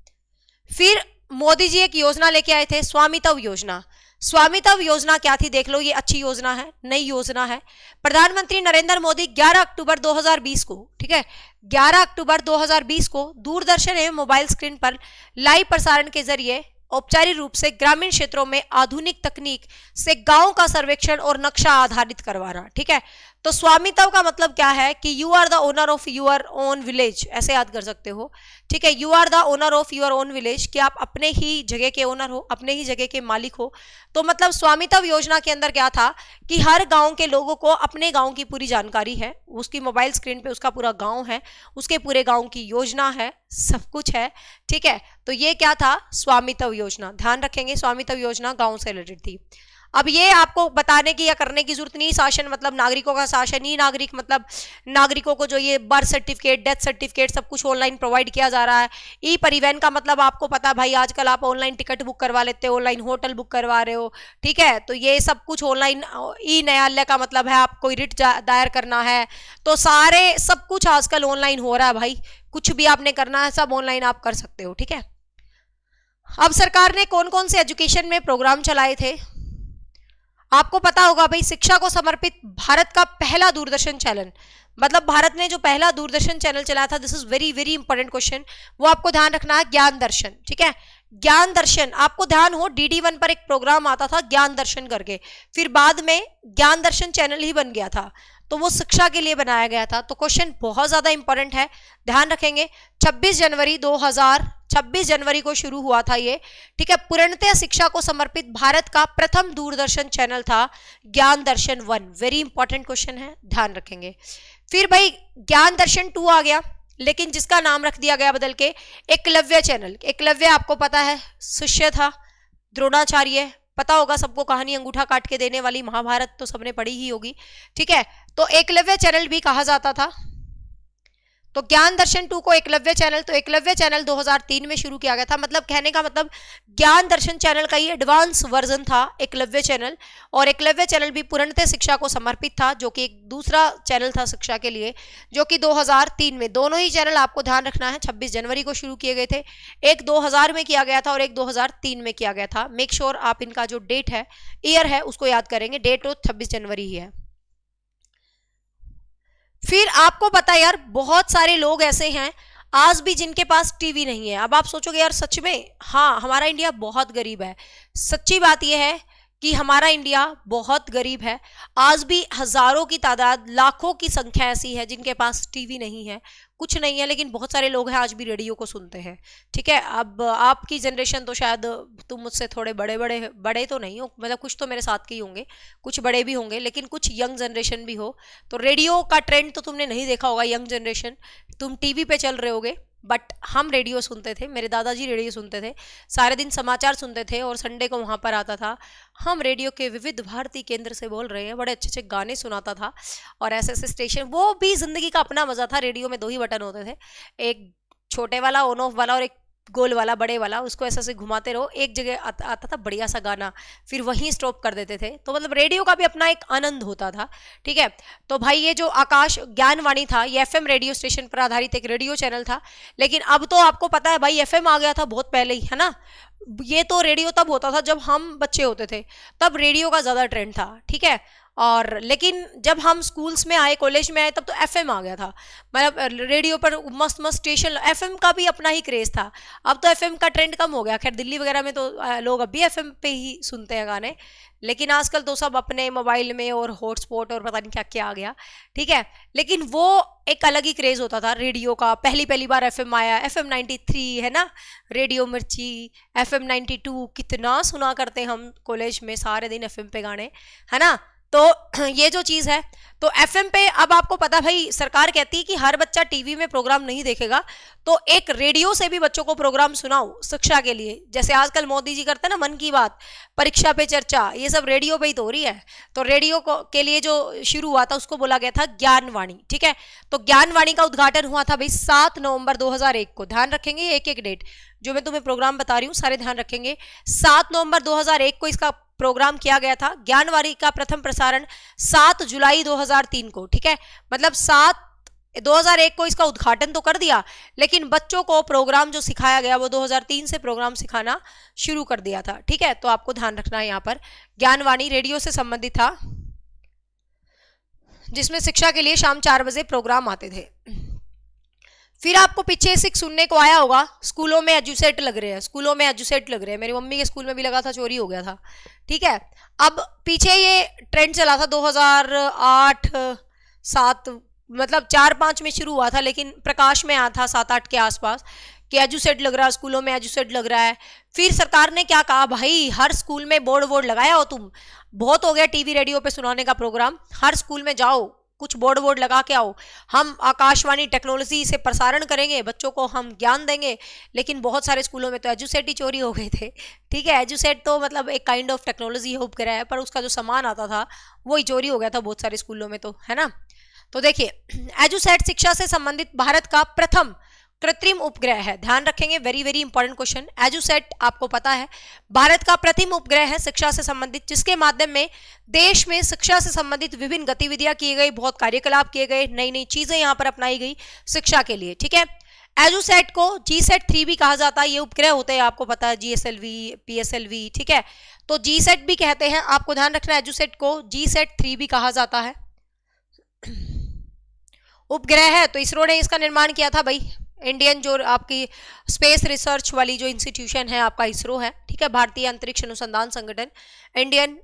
फिर मोदी जी एक योजना लेके आए थे, स्वामित्व योजना। स्वामित्व योजना क्या थी देख लो, ये अच्छी योजना है, नई योजना है। प्रधानमंत्री नरेंद्र मोदी 11 अक्टूबर 2020 को, ठीक है, 11 अक्टूबर 2020 को दूरदर्शन एवं मोबाइल स्क्रीन पर लाइव प्रसारण के जरिए औपचारिक रूप से ग्रामीण क्षेत्रों में आधुनिक तकनीक से गांव का सर्वेक्षण और नक्शा आधारित करवाना, ठीक है। तो स्वामित्व का मतलब क्या है कि you are the owner of your own village, ऐसे याद कर सकते हो, ठीक है। You are the owner of your own village, कि आप अपने ही जगह के ओनर हो, अपने ही जगह के मालिक हो। तो मतलब स्वामित्व योजना के अंदर क्या था कि हर गांव के लोगों को अपने गांव की पूरी जानकारी है, उसकी मोबाइल स्क्रीन पे उसका पूरा गांव है, उसके पूरे गांव की योजना है, सब कुछ है, ठीक है। तो ये क्या था? स्वामित्व योजना। ध्यान रखेंगे स्वामित्व योजना गांव से रिलेटेड थी। अब ये आपको बताने की या करने की जरूरत नहीं, शासन मतलब नागरिकों का शासन ही, नागरिक मतलब नागरिकों को जो ये बर्थ सर्टिफिकेट, डेथ सर्टिफिकेट सब कुछ ऑनलाइन प्रोवाइड किया जा रहा है। ई परिवहन का मतलब आपको पता है भाई, आजकल आप ऑनलाइन टिकट बुक करवा लेते हो, ऑनलाइन होटल बुक करवा रहे हो, ठीक है। तो ये सब कुछ ऑनलाइन। ई न्यायालय का मतलब है आप कोई रिट दायर करना है, तो सारे सब कुछ आजकल ऑनलाइन हो रहा है भाई, कुछ भी आपने करना है सब ऑनलाइन आप कर सकते हो, ठीक है। अब सरकार ने कौन कौन से एजुकेशन में प्रोग्राम चलाए थे? आपको पता होगा भाई, शिक्षा को समर्पित भारत का पहला दूरदर्शन चैनल, मतलब भारत ने जो पहला दूरदर्शन चैनल चलाया था, this is very very important question, वो आपको ध्यान रखना है, ज्ञान दर्शन, ठीक है। ज्ञान दर्शन, आपको ध्यान हो DD1 पर एक प्रोग्राम आता था ज्ञान दर्शन करके, फिर बाद में ज्ञान दर्शन चैनल ही बन गया था, तो वो शिक्षा के लिए बनाया गया था। तो क्वेश्चन बहुत ज्यादा इंपॉर्टेंट है, ध्यान रखेंगे। 26 जनवरी को शुरू हुआ था ये, ठीक है। पूर्णतः शिक्षा को समर्पित भारत का प्रथम दूरदर्शन चैनल था ज्ञान दर्शन 1, वेरी इंपॉर्टेंट क्वेश्चन है, ध्यान रखेंगे। फिर भाई ज्ञान दर्शन 2 आ गया, लेकिन जिसका नाम रख दिया गया बदल के एकलव्य चैनल। एकलव्य आपको पता है शिष्य था द्रोणाचार्य, पता होगा सबको, कहानी अंगूठा काट के देने वाली, महाभारत तो सबने पढ़ी ही होगी, ठीक है। तो एकलव्य चैनल भी कहा जाता था। तो ज्ञान दर्शन 2 को एकलव्य चैनल, तो एकलव्य चैनल 2003 में शुरू किया गया था। मतलब कहने का मतलब ज्ञान दर्शन चैनल का ये एडवांस वर्जन था एकलव्य चैनल, और एकलव्य चैनल भी पूर्णतः शिक्षा को समर्पित था, जो कि एक दूसरा चैनल था शिक्षा के लिए, जो कि 2003 में, दोनों ही चैनल आपको ध्यान रखना है 26 जनवरी को शुरू किए गए थे। एक 2000 में किया गया था और एक 2003 में किया गया था। मेक श्योर आप इनका जो डेट है, ईयर है, उसको याद करेंगे, डेट तो 26 जनवरी ही है। फिर आपको पता है यार, बहुत सारे लोग ऐसे हैं आज भी जिनके पास टीवी नहीं है। अब आप सोचोगे यार सच में, हाँ हमारा इंडिया बहुत गरीब है, सच्ची बात यह है कि हमारा इंडिया बहुत गरीब है। आज भी हजारों की तादाद, लाखों की संख्या ऐसी है जिनके पास टीवी नहीं है, कुछ नहीं है, लेकिन बहुत सारे लोग हैं आज भी रेडियो को सुनते हैं, ठीक है। अब आपकी जनरेशन तो शायद तुम मुझसे थोड़े बड़े तो नहीं हो, मतलब कुछ तो मेरे साथ के ही होंगे, कुछ बड़े भी होंगे, लेकिन कुछ यंग जनरेशन भी हो, तो रेडियो का ट्रेंड तो तुमने नहीं देखा होगा। यंग जनरेशन तुम टीवी पे चल रहे होगे, बट हम रेडियो सुनते थे, मेरे दादाजी रेडियो सुनते थे, सारे दिन समाचार सुनते थे, और संडे को वहाँ पर आता था, हम रेडियो के विविध भारती केंद्र से बोल रहे हैं, बड़े अच्छे अच्छे गाने सुनाता था, और ऐसे ऐसे स्टेशन, वो भी जिंदगी का अपना मजा था। रेडियो में 2 ही बटन होते थे, एक छोटे वाला ऑन ऑफ वाला और एक गोल वाला बड़े वाला, उसको ऐसे ऐसे घुमाते रहो, एक जगह आता था बढ़िया सा गाना, फिर वहीं स्टॉप कर देते थे। तो मतलब रेडियो का भी अपना एक आनंद होता था, ठीक है। तो भाई ये जो आकाश ज्ञानवाणी था, ये FM रेडियो स्टेशन पर आधारित एक रेडियो चैनल था, लेकिन अब तो आपको पता है भाई FM आ गया था बहुत पहले ही, है ना। ये तो रेडियो तब होता था जब हम बच्चे होते थे, तब रेडियो का ज्यादा ट्रेंड था, ठीक है। और लेकिन जब हम स्कूल्स में आए, कॉलेज में आए, तब तो FM आ गया था, मतलब रेडियो पर मस्त मस्त स्टेशन, FM का भी अपना ही क्रेज था। अब तो FM का ट्रेंड कम हो गया, खैर दिल्ली वगैरह में तो लोग अब भी FM पे ही सुनते हैं गाने, लेकिन आजकल तो सब अपने मोबाइल में और हॉटस्पॉट और पता नहीं क्या क्या आ गया, ठीक है। लेकिन वो एक अलग ही क्रेज होता था रेडियो का। पहली बार FM आया, FM 93, है ना, रेडियो मिर्ची, FM 92, कितना सुना करते हम कॉलेज में सारे दिन FM पे गाने, है ना। तो ये जो चीज है, तो एफएम पे अब आपको पता भाई सरकार कहती है कि हर बच्चा टीवी में प्रोग्राम नहीं देखेगा, तो एक रेडियो से भी बच्चों को प्रोग्राम सुनाओ शिक्षा के लिए। जैसे आजकल मोदी जी करते हैं ना मन की बात, परीक्षा पे चर्चा, ये सब रेडियो पे ही तो हो रही है। तो रेडियो के लिए जो शुरू हुआ था उसको बोला गया था ज्ञानवाणी, ठीक है। तो ज्ञानवाणी का उद्घाटन हुआ था भाई 7 नवंबर 2001 को। ध्यान रखेंगे एक एक डेट जो मैं तुम्हें प्रोग्राम बता रही हूँ सारे ध्यान रखेंगे। 7 नवंबर 2001 को इसका प्रोग्राम किया गया था। ज्ञानवाणी का प्रथम प्रसारण 7 जुलाई 2003 को, ठीक है। मतलब 2001 को इसका उद्घाटन तो कर दिया, लेकिन बच्चों को प्रोग्राम जो सिखाया गया वो 2003 से प्रोग्राम सिखाना शुरू कर दिया था, ठीक है। तो आपको ध्यान रखना है यहाँ पर ज्ञानवाणी रेडियो से संबंधित था, जिसमें शिक्षा के लिए शाम 4 बजे प्रोग्राम आते थे। फिर आपको पीछे से सुनने को आया होगा स्कूलों में एजुसेट लग रहे हैं, स्कूलों में एजुसेट लग रहे हैं। मेरी मम्मी के स्कूल में भी लगा था, चोरी हो गया था, ठीक है। अब पीछे ये ट्रेंड चला था 2008-7 मतलब 4-5 में शुरू हुआ था, लेकिन प्रकाश में आया था 7-8 के आसपास कि एजुसेट लग रहा है, स्कूलों में एजुसेट लग रहा है। फिर सरकार ने क्या कहा, भाई हर स्कूल में बोर्ड वोर्ड लगाया हो तुम, बहुत हो गया टीवी रेडियो पे सुनाने का प्रोग्राम, हर स्कूल में जाओ कुछ बोर्ड वोर्ड लगा के आओ, हम आकाशवाणी टेक्नोलॉजी से प्रसारण करेंगे, बच्चों को हम ज्ञान देंगे। लेकिन बहुत सारे स्कूलों में तो एजुसेट ही चोरी हो गए थे, ठीक है। एजुसेट तो मतलब एक काइंड ऑफ टेक्नोलॉजी उपग्रह है, पर उसका जो सामान आता था वो ही चोरी हो गया था बहुत सारे स्कूलों में, तो है ना। तो देखिए एजुसेट शिक्षा से संबंधित भारत का प्रथम कृत्रिम उपग्रह है। ध्यान रखेंगे, very very important question. Edusat आपको पता है भारत का प्रथम उपग्रह है शिक्षा से संबंधित, जिसके माध्यम में देश में शिक्षा से संबंधित विभिन्न गतिविधियां की गई, बहुत कार्यकलाप किए गए, नई नई चीजें यहां पर अपनाई गई शिक्षा के लिए, ठीक है। एजुसेट को GSAT-3 भी कहा जाता है, ये उपग्रह होते हैं आपको पता है, GSLV PSLV, ठीक है। तो GSAT भी कहते हैं, आपको ध्यान रखना है एजुसेट को GSAT-3 भी कहा जाता है। उपग्रह है तो इसरो ने इसका निर्माण किया था भाई। इंडियन जो आपकी स्पेस रिसर्च वाली जो इंस्टीट्यूशन है आपका इसरो है, ठीक है, भारतीय अंतरिक्ष अनुसंधान संगठन, इंडियन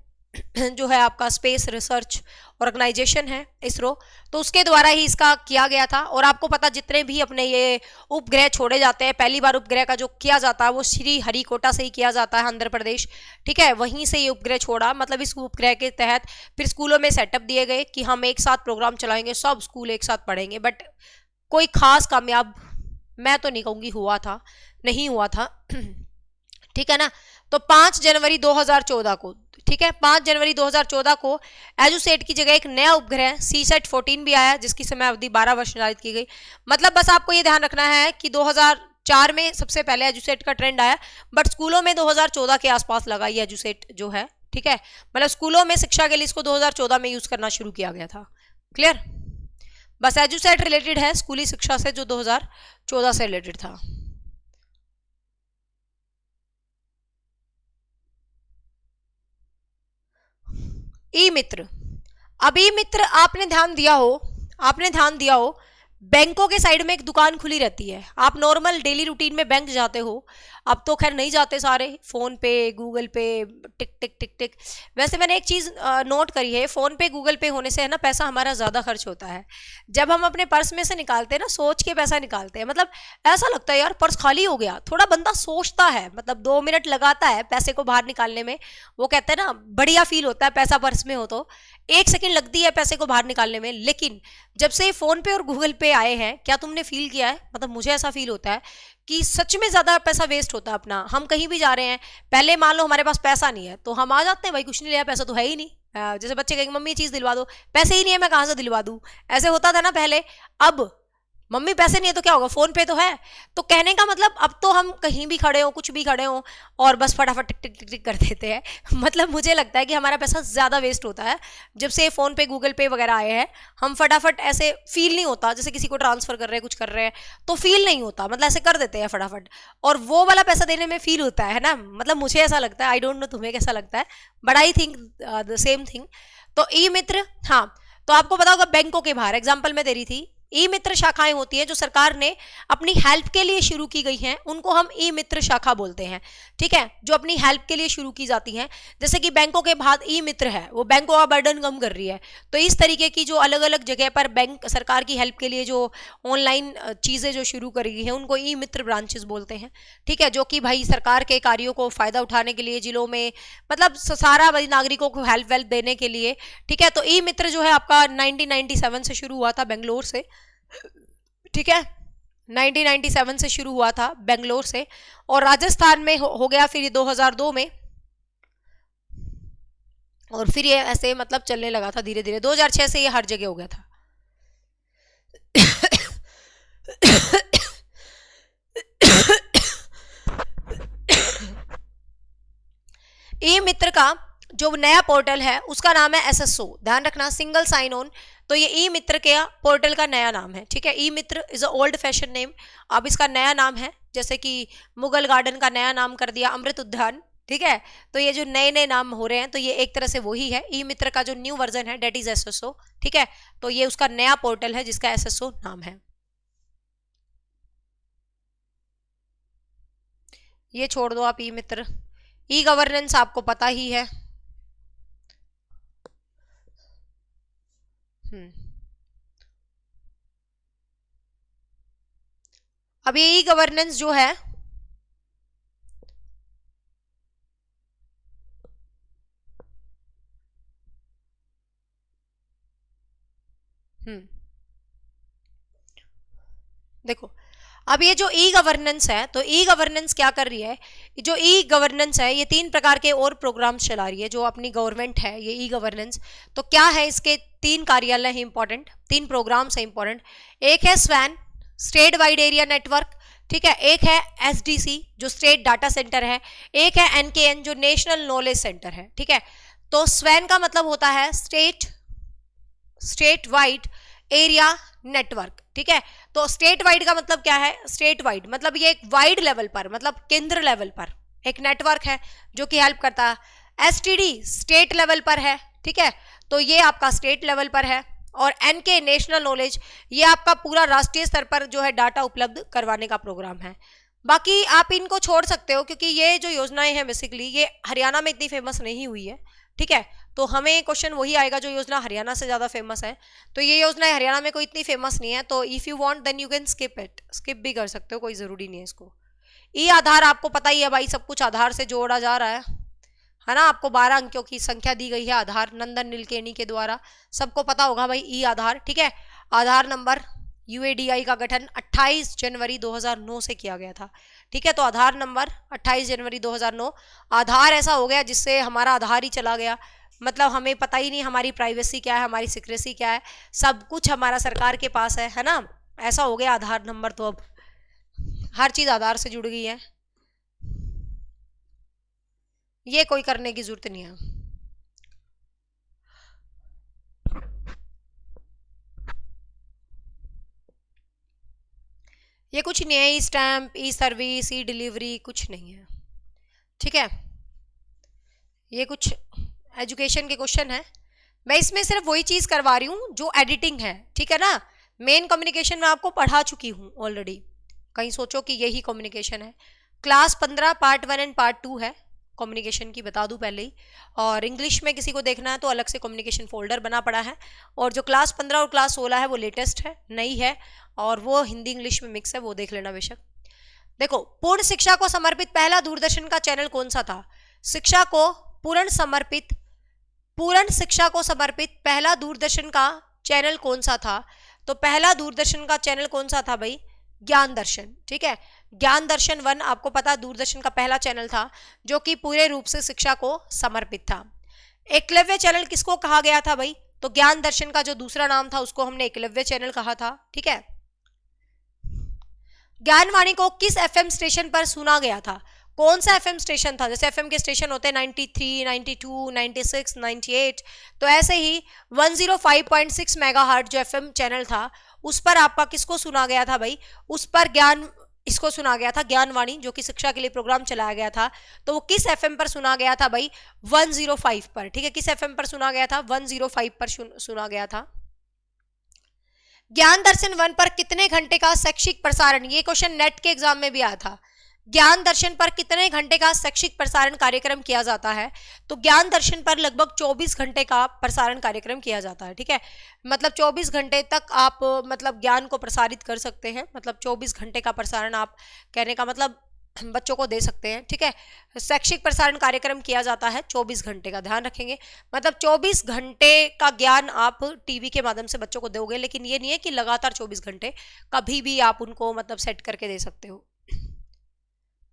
जो है आपका स्पेस रिसर्च ऑर्गेनाइजेशन है इसरो, तो उसके द्वारा ही इसका किया गया था। और आपको पता जितने भी अपने ये उपग्रह छोड़े जाते हैं, पहली बार उपग्रह का जो किया जाता है वो श्री हरिकोटा से ही किया जाता है, आंध्र प्रदेश, ठीक है, वहीं से ये उपग्रह छोड़ा। मतलब इस उपग्रह के तहत फिर स्कूलों में सेटअप दिए गए कि हम एक साथ प्रोग्राम चलाएंगे, सब स्कूल एक साथ पढ़ेंगे, बट कोई खास कामयाब मैं तो नहीं कहूंगी हुआ था, नहीं हुआ था, ठीक है ना। तो 5 जनवरी 2014 को, ठीक है, 5 जनवरी 2014 को एजुसेट की जगह एक नया उपग्रह CSAT-14 भी आया, जिसकी समय अवधि 12 वर्ष निर्धारित की गई। मतलब बस आपको ये ध्यान रखना है कि 2004 में सबसे पहले एजुसेट का ट्रेंड आया, बट स्कूलों में 2014 के आसपास लगा ये एजुसेट जो है, ठीक है। मतलब स्कूलों में शिक्षा के लिए इसको 2014 में यूज करना शुरू किया गया था। क्लियर, बस एजुसेट रिलेटेड है स्कूली शिक्षा से, जो 2014 से रिलेटेड था। ई मित्र, अब ई मित्र आपने ध्यान दिया हो बैंकों के साइड में एक दुकान खुली रहती है। आप नॉर्मल डेली रूटीन में बैंक जाते हो, अब तो खैर नहीं जाते सारे, फोन पे गूगल पे टिक टिक टिक टिक। वैसे मैंने एक चीज नोट करी है, फोन पे गूगल पे होने से है ना पैसा हमारा ज्यादा खर्च होता है। जब हम अपने पर्स में से निकालते हैं ना, सोच के पैसा निकालते हैं, मतलब ऐसा लगता है यार पर्स खाली हो गया, थोड़ा बंदा सोचता है, मतलब 2 मिनट लगाता है पैसे को बाहर निकालने में। वो कहते हैं ना बढ़िया फील होता है पैसा पर्स में हो तो, 1 सेकंड लगती है पैसे को बाहर निकालने में। लेकिन जब से फोन पे और गूगल पे आए हैं, क्या तुमने फील किया है, मतलब मुझे ऐसा फील होता है कि सच में ज्यादा पैसा वेस्ट होता है अपना। हम कहीं भी जा रहे हैं, पहले मान लो हमारे पास पैसा नहीं है तो हम आ जाते हैं, भाई कुछ नहीं लिया, पैसा तो है ही नहीं। जैसे बच्चे कहेंगे मम्मी चीज दिलवा दो, पैसे ही नहीं है मैं कहां से दिलवा दूं, ऐसे होता था ना पहले। अब मम्मी पैसे नहीं है तो क्या होगा, फोन पे तो है। तो कहने का मतलब अब तो हम कहीं भी खड़े हो, कुछ भी खड़े हो, और बस फटाफट टिक टिक टिक टिक कर देते हैं। मतलब मुझे लगता है कि हमारा पैसा ज्यादा वेस्ट होता है जब से फोन पे गूगल पे वगैरह आए हैं। हम फटाफट ऐसे फील नहीं होता, जैसे किसी को ट्रांसफर कर रहे हैं, कुछ कर रहे हैं तो फील नहीं होता, मतलब ऐसे कर देते हैं फटाफट, और वो वाला पैसा देने में फील होता है ना। मतलब मुझे ऐसा लगता है, आई डोंट नो तुम्हें कैसा लगता है, but I think the same thing. तो ई मित्र, हाँ, तो आपको पता होगा बैंकों के बाहर, एग्जाम्पल मैं दे रही थी, ई मित्र शाखाएं होती हैं जो सरकार ने अपनी हेल्प के लिए शुरू की गई हैं, उनको हम ई मित्र शाखा बोलते हैं। ठीक है, जो अपनी हेल्प के लिए शुरू की जाती हैं, जैसे कि बैंकों के बाद ई मित्र है, वो बैंकों का बर्डन कम कर रही है। तो इस तरीके की जो अलग अलग जगह पर बैंक सरकार की हेल्प के लिए जो ऑनलाइन चीजें जो शुरू करी हैं, उनको ई मित्र ब्रांचेस बोलते हैं। ठीक है, जो कि भाई सरकार के कार्यों को फायदा उठाने के लिए जिलों में, मतलब सारा भाई नागरिकों को हेल्प वेल्प देने के लिए। ठीक है, तो ई मित्र जो है आपका 1997 से शुरू हुआ था बेंगलोर से। ठीक है, 1997 से शुरू हुआ था बेंगलोर से, और राजस्थान में हो गया फिर ये 2002 में, और फिर ये ऐसे मतलब चलने लगा था धीरे धीरे। 2006 से ये हर जगह हो गया था। ई मित्र का जो नया पोर्टल है उसका नाम है एसएसओ, ध्यान रखना, सिंगल साइन ऑन। तो ये ई मित्र के पोर्टल का नया नाम है। ठीक है, e Mitra is a old fashion name, अब इसका नया नाम है, जैसे कि मुगल गार्डन का नया नाम कर दिया अमृत उद्यान। ठीक है, तो ये जो नए नए नाम हो रहे हैं, तो ये एक तरह से वही है। ई मित्र का जो न्यू वर्जन है डेट इज एसएसओ। ठीक है, तो ये उसका नया पोर्टल है जिसका एसएसओ नाम है। ये छोड़ दो आप ई मित्र। ई गवर्नेंस आपको पता ही है। अब ये ई गवर्नेंस जो है देखो, अब ये जो ई गवर्नेंस है, तो ई गवर्नेंस क्या कर रही है, जो ई गवर्नेंस है ये 3 प्रकार के और प्रोग्राम्स चला रही है जो अपनी गवर्नमेंट है ये ई गवर्नेंस। तो क्या है, इसके 3 कार्यालय है इंपॉर्टेंट, 3 प्रोग्राम्स है इंपॉर्टेंट। एक है swan, state wide area network. ठीक है, एक है एसडीसी जो स्टेट डाटा सेंटर है, एक है एनकेएन जो नेशनल नॉलेज सेंटर है। ठीक है, तो स्वैन का मतलब होता है स्टेट वाइड एरिया नेटवर्क। ठीक है, तो स्टेट वाइड का मतलब क्या है, स्टेट वाइड मतलब ये एक वाइड लेवल पर, मतलब केंद्र लेवल पर एक नेटवर्क है जो कि हेल्प करता है। एसटीडी स्टेट लेवल पर है। ठीक है, तो ये आपका स्टेट लेवल पर है। और एनके नेशनल नॉलेज, ये आपका पूरा राष्ट्रीय स्तर पर जो है डाटा उपलब्ध करवाने का प्रोग्राम है। बाकी आप इनको छोड़ सकते हो क्योंकि ये जो योजनाएं हैं बेसिकली ये हरियाणा में इतनी फेमस नहीं हुई है। ठीक है, तो हमें क्वेश्चन वही आएगा जो योजना हरियाणा से ज्यादा फेमस है। तो ये योजना हरियाणा में कोई इतनी फेमस नहीं है, तो if you want then you can skip it, skip भी कर सकते हो, कोई जरूरी नहीं है इसको। ई आधार आपको पता ही है भाई, सब कुछ आधार से जोड़ा जा रहा है ना। आपको 12 अंकों की संख्या दी गई है आधार नंदन नीलकेनी के द्वारा, सबको पता होगा भाई ई आधार। ठीक है, आधार नंबर यूएडीआई का गठन 28 जनवरी 2009 से किया गया था। ठीक है, तो आधार नंबर 28 जनवरी 2009। आधार ऐसा हो गया जिससे हमारा आधार ही चला गया, मतलब हमें पता ही नहीं हमारी प्राइवेसी क्या है, हमारी सिक्रेसी क्या है, सब कुछ हमारा सरकार के पास है ना। ऐसा हो गया आधार नंबर, तो अब हर चीज आधार से जुड़ गई है, ये कोई करने की जरूरत नहीं है। ये कुछ नहीं है, ई स्टैंप, ई सर्विस, ई डिलीवरी कुछ नहीं है। ठीक है, ये कुछ एजुकेशन के क्वेश्चन है, मैं इसमें सिर्फ वही चीज करवा रही हूँ जो एडिटिंग है। ठीक है ना, मेन कम्युनिकेशन मैं आपको पढ़ा चुकी हूँ ऑलरेडी, कहीं सोचो कि यही कम्युनिकेशन है। क्लास 15 पार्ट 1 एंड पार्ट 2 है कम्युनिकेशन की, बता दूं पहले ही। और इंग्लिश में किसी को देखना है तो अलग से कम्युनिकेशन फोल्डर बना पड़ा है। और जो क्लास 15 और क्लास 16 है वो लेटेस्ट है, नई है, और वो हिंदी इंग्लिश में मिक्स है, वो देख लेना बेशक। देखो, पूर्ण शिक्षा को समर्पित पहला दूरदर्शन का चैनल कौन सा था? शिक्षा को पूर्ण शिक्षा को समर्पित पहला दूरदर्शन का चैनल कौन सा था? तो पहला दूरदर्शन का चैनल कौन सा था भाई? ज्ञान दर्शन। ठीक है, ज्ञान दर्शन 1 आपको पता दूरदर्शन का पहला चैनल था जो कि पूरे रूप से शिक्षा को समर्पित था। एकलव्य चैनल किसको कहा गया था भाई? तो ज्ञान दर्शन का जो दूसरा नाम था उसको हमने एकलव्य चैनल कहा था। ठीक है, ज्ञानवाणी को किस एफएम स्टेशन पर सुना गया था? कौन सा एफएम स्टेशन था? जैसे एफएम के स्टेशन होते हैं 93, 92, 96, 98, तो ऐसे ही 105.6 मेगाहर्ट्ज जो एफएम चैनल था उस पर आपका किसको सुना गया था भाई? उस पर इसको सुना गया था ज्ञानवाणी, जो कि शिक्षा के लिए प्रोग्राम चलाया गया था। तो वो किस एफएम पर सुना गया था भाई? 105 पर। ठीक है, किस एफएम पर सुना गया था? 105 पर सुना गया था। ज्ञान दर्शन 1 पर कितने घंटे का शैक्षिक प्रसारण, ये क्वेश्चन नेट के एग्जाम में भी आया था। ज्ञान दर्शन पर कितने घंटे का शैक्षिक प्रसारण कार्यक्रम किया जाता है? तो ज्ञान दर्शन पर लगभग 24 घंटे का प्रसारण कार्यक्रम किया जाता है। ठीक है, मतलब 24 घंटे तक आप मतलब ज्ञान को प्रसारित कर सकते हैं, मतलब 24 घंटे का प्रसारण आप कहने का मतलब बच्चों को दे सकते हैं। ठीक है, शैक्षिक प्रसारण कार्यक्रम किया जाता है 24 घंटे का, ध्यान रखेंगे। मतलब 24 घंटे का ज्ञान आप टीवी के माध्यम से बच्चों को दोगे, लेकिन ये नहीं है कि लगातार 24 घंटे, कभी भी आप उनको मतलब सेट करके दे सकते हो।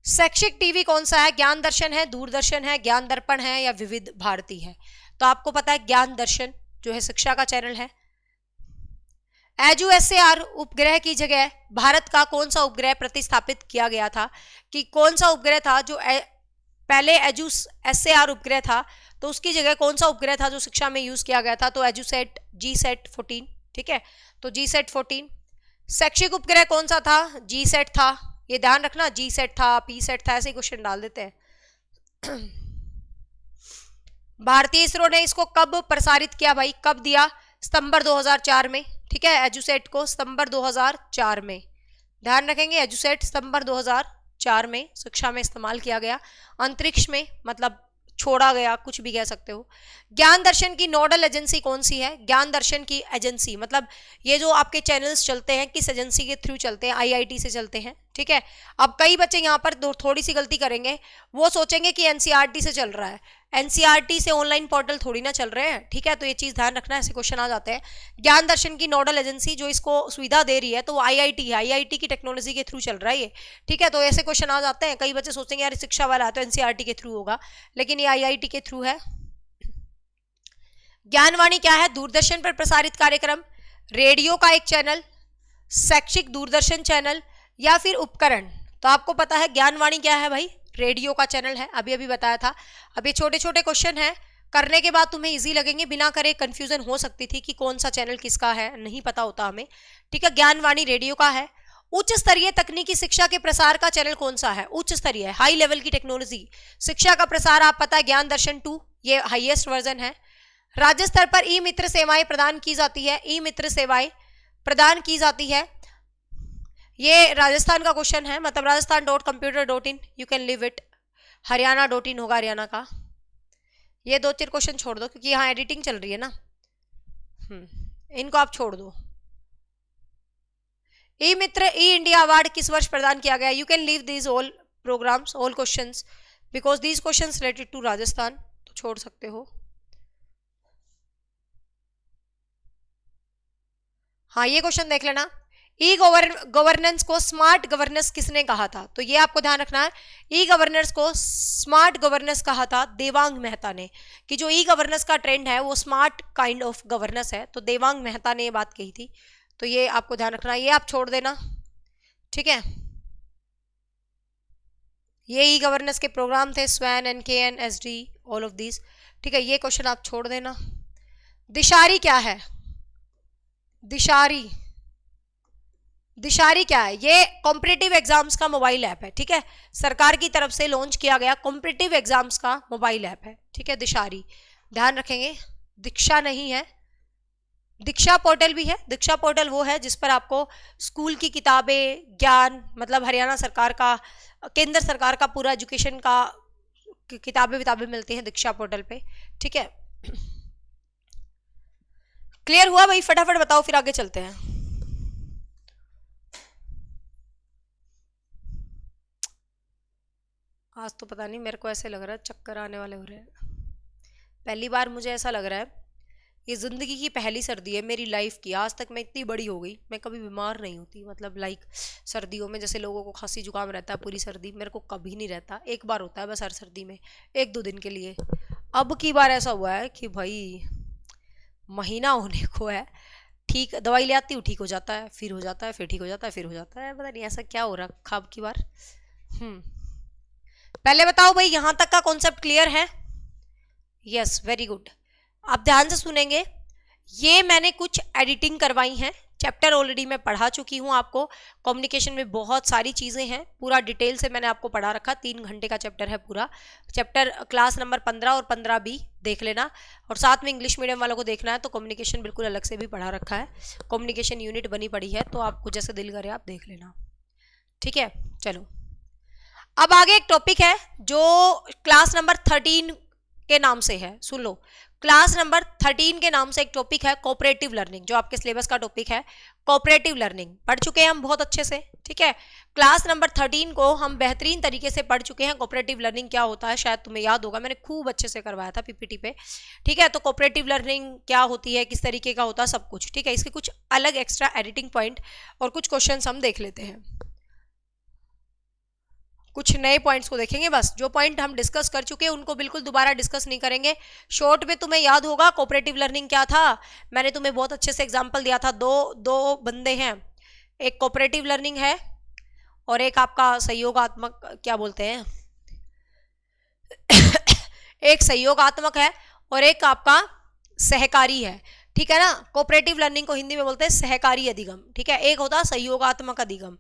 शैक्षिक टीवी कौन सा है? ज्ञान दर्शन है, दूरदर्शन है, ज्ञान दर्पण है या विविध भारती है? तो आपको पता है ज्ञान दर्शन जो है शिक्षा का चैनल है। एजुएसएआर उपग्रह की जगह भारत का कौन सा उपग्रह प्रतिस्थापित किया गया था? कि कौन सा उपग्रह था जो पहले एजुएसएआर उपग्रह था, तो उसकी जगह कौन सा उपग्रह था जो शिक्षा में यूज किया गया था? तो एजुसेट जीसेट 14। ठीक है, तो जीसेट 14। शैक्षिक उपग्रह कौन सा था? जीसेट था, ये ध्यान रखना, जी सेट था, पी सेट था, ऐसे क्वेश्चन डाल देते हैं। भारतीय इसरो ने इसको कब प्रसारित किया भाई? कब दिया? सितंबर 2004 में। ठीक है, एजुसेट को सितंबर 2004 में, ध्यान रखेंगे, एजुसेट सितंबर 2004 में शिक्षा में इस्तेमाल किया गया। अंतरिक्ष में मतलब छोड़ा गया, कुछ भी कह सकते हो। ज्ञान दर्शन की नोडल एजेंसी कौन सी है? ज्ञान दर्शन की एजेंसी मतलब ये जो आपके चैनल्स चलते हैं किस एजेंसी के थ्रू चलते हैं? आईआईटी से चलते हैं। ठीक है, अब कई बच्चे यहाँ पर थोड़ी सी गलती करेंगे, वो सोचेंगे कि एनसीईआरटी से चल रहा है। एनसीईआरटी से ऑनलाइन पोर्टल थोड़ी ना चल रहे हैं। ठीक है, तो ये चीज ध्यान रखना, ऐसे क्वेश्चन आ जाते हैं। ज्ञान दर्शन की नोडल एजेंसी जो इसको सुविधा दे रही है तो वो आईआईटी है, आईआईटी की टेक्नोलॉजी के थ्रू चल रहा है ये। ठीक है, तो ऐसे क्वेश्चन आ जाते हैं, कई बच्चे सोचेंगे यार शिक्षा वाला है तो एनसीईआरटी के थ्रू होगा, लेकिन ये आईआईटी के थ्रू है। ज्ञानवाणी क्या है? दूरदर्शन पर प्रसारित कार्यक्रम, रेडियो का एक चैनल, शैक्षिक दूरदर्शन चैनल या फिर उपकरण? तो आपको पता है ज्ञानवाणी क्या है भाई? रेडियो का चैनल है, अभी अभी बताया था। अब ये छोटे छोटे क्वेश्चन हैं, करने के बाद तुम्हें इजी लगेंगे, बिना करे कंफ्यूजन हो सकती थी कि कौन सा चैनल किसका है, नहीं पता होता हमें। ठीक है, ज्ञानवाणी रेडियो का है। उच्च स्तरीय तकनीकी शिक्षा के प्रसार का चैनल कौन सा है? उच्च स्तरीय हाई लेवल की टेक्नोलॉजी शिक्षा का प्रसार आप पता है ज्ञान दर्शन 2, ये हाईएस्ट वर्जन है। राज्य स्तर पर ई मित्र सेवाएं प्रदान की जाती है, ई मित्र सेवाएं प्रदान की जाती है, ये राजस्थान का क्वेश्चन है, मतलब rajasthan.computer.in, you can leave it. हरियाणा.in होगा हरियाणा का। ये 2-4 क्वेश्चन छोड़ दो क्योंकि यहाँ एडिटिंग चल रही है ना, इनको आप छोड़ दो। ई मित्र ई इंडिया अवार्ड किस वर्ष प्रदान किया गया? You can leave these all programmes, all questions, because these questions related to Rajasthan, तो छोड़ सकते हो। हाँ, ये क्वेश्चन देख लेना, ई गवर्नेंस को स्मार्ट गवर्नेंस किसने कहा था? तो ये आपको ध्यान रखना है, ई गवर्नेंस को स्मार्ट गवर्नेंस कहा था देवांग मेहता ने, कि जो ई गवर्नेंस का ट्रेंड है वो स्मार्ट काइंड ऑफ गवर्नेंस है, तो देवांग मेहता ने ये बात कही थी। तो ये आपको ध्यान रखना, ये आप छोड़ देना। ठीक है, ये ई गवर्नेंस के प्रोग्राम थे, स्वैन, NKN, SD, all of these. ठीक है, ये क्वेश्चन आप छोड़ देना। दिशारी क्या है? दिशारी, दिशारी क्या है? ये कॉम्पिटिटिव एग्जाम्स का मोबाइल ऐप है। ठीक है, सरकार की तरफ से लॉन्च किया गया कॉम्पिटिटिव एग्जाम्स का मोबाइल ऐप है। ठीक है, दिशारी, ध्यान रखेंगे। दीक्षा नहीं है, दीक्षा पोर्टल भी है। दीक्षा पोर्टल वो है जिस पर आपको स्कूल की किताबें, ज्ञान, मतलब हरियाणा सरकार का, केंद्र सरकार का पूरा एजुकेशन का किताबें विताबें मिलती हैं दीक्षा पोर्टल पे। ठीक है, क्लियर हुआ भाई? फटाफट बताओ फिर आगे चलते हैं। आज तो पता नहीं, मेरे को ऐसे लग रहा है चक्कर आने वाले हो रहे हैं। पहली बार मुझे ऐसा लग रहा है, ये ज़िंदगी की पहली सर्दी है मेरी लाइफ की। आज तक मैं इतनी बड़ी हो गई, मैं कभी बीमार नहीं होती, मतलब लाइक सर्दियों में जैसे लोगों को खांसी जुकाम रहता है पूरी सर्दी, मेरे को कभी नहीं रहता, एक बार होता है बस हर सर्दी में, 1-2 दिन के लिए। अब की बार ऐसा हुआ है कि भाई महीना होने को है, ठीक दवाई ले आती हूँ, ठीक हो जाता है, फिर हो जाता है, फिर ठीक हो जाता है, फिर हो जाता है, पता नहीं ऐसा क्या हो रहा अब की बार। पहले बताओ भाई, यहां तक का कॉन्सेप्ट क्लियर है? Yes, very good. आप ध्यान से सुनेंगे, ये मैंने कुछ एडिटिंग करवाई है चैप्टर ऑलरेडी मैं पढ़ा चुकी हूँ आपको। कम्युनिकेशन में बहुत सारी चीज़ें हैं, पूरा डिटेल से मैंने आपको पढ़ा रखा, 3 घंटे का चैप्टर है पूरा। चैप्टर क्लास नंबर 15 और 15B देख लेना, और साथ में इंग्लिश मीडियम वालों को देखना है तो कम्युनिकेशन बिल्कुल अलग से भी पढ़ा रखा है, कम्युनिकेशन यूनिट बनी पड़ी है, तो आपको जैसे दिल करे आप देख लेना, ठीक है। चलो अब आगे एक टॉपिक है जो क्लास नंबर 13 के नाम से है, सुन लो। क्लास नंबर 13 के नाम से एक टॉपिक है कोऑपरेटिव लर्निंग, जो आपके सिलेबस का टॉपिक है। कोऑपरेटिव लर्निंग पढ़ चुके हैं हम बहुत अच्छे से, ठीक है। क्लास नंबर 13 को हम बेहतरीन तरीके से पढ़ चुके हैं। कोऑपरेटिव लर्निंग क्या होता है शायद तुम्हें याद होगा, मैंने खूब अच्छे से करवाया था पीपीटी पे, ठीक है। तो कोऑपरेटिव लर्निंग क्या होती है, किस तरीके का होता है, सब कुछ, ठीक है। इसके कुछ अलग एक्स्ट्रा एडिटिंग पॉइंट और कुछ क्वेश्चन हम देख लेते हैं, कुछ नए पॉइंट्स को देखेंगे। बस जो पॉइंट हम डिस्कस कर चुके हैं उनको बिल्कुल दोबारा डिस्कस नहीं करेंगे। शॉर्ट में तुम्हें याद होगा कोऑपरेटिव लर्निंग क्या था, मैंने तुम्हें बहुत अच्छे से एग्जांपल दिया था। दो बंदे हैं, एक कोऑपरेटिव लर्निंग है और एक आपका सहयोगात्मक, क्या बोलते हैं एक सहयोगात्मक है और एक आपका सहकारी है, ठीक है ना। कोऑपरेटिव लर्निंग को हिंदी में बोलते हैं सहकारी अधिगम, ठीक है। एक होता है सहयोगात्मक अधिगम।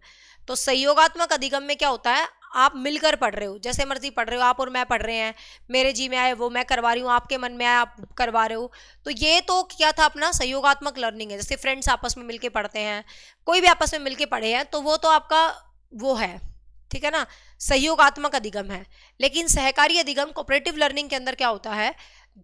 तो सहयोगात्मक अधिगम में क्या होता है, आप मिलकर पढ़ रहे हो, जैसे मर्जी पढ़ रहे हो, आप और मैं पढ़ रहे हैं, मेरे जी में आए वो मैं करवा रही हूँ, आपके मन में आए आप करवा रहे हो। तो ये तो क्या था, अपना सहयोगात्मक लर्निंग है। जैसे फ्रेंड्स आपस में मिलके पढ़ते हैं, कोई भी आपस में मिलके पढ़े हैं, तो वो तो आपका वो है, ठीक है ना, सहयोगात्मक अधिगम है। लेकिन सहकारी अधिगम कोऑपरेटिव लर्निंग के अंदर क्या होता है,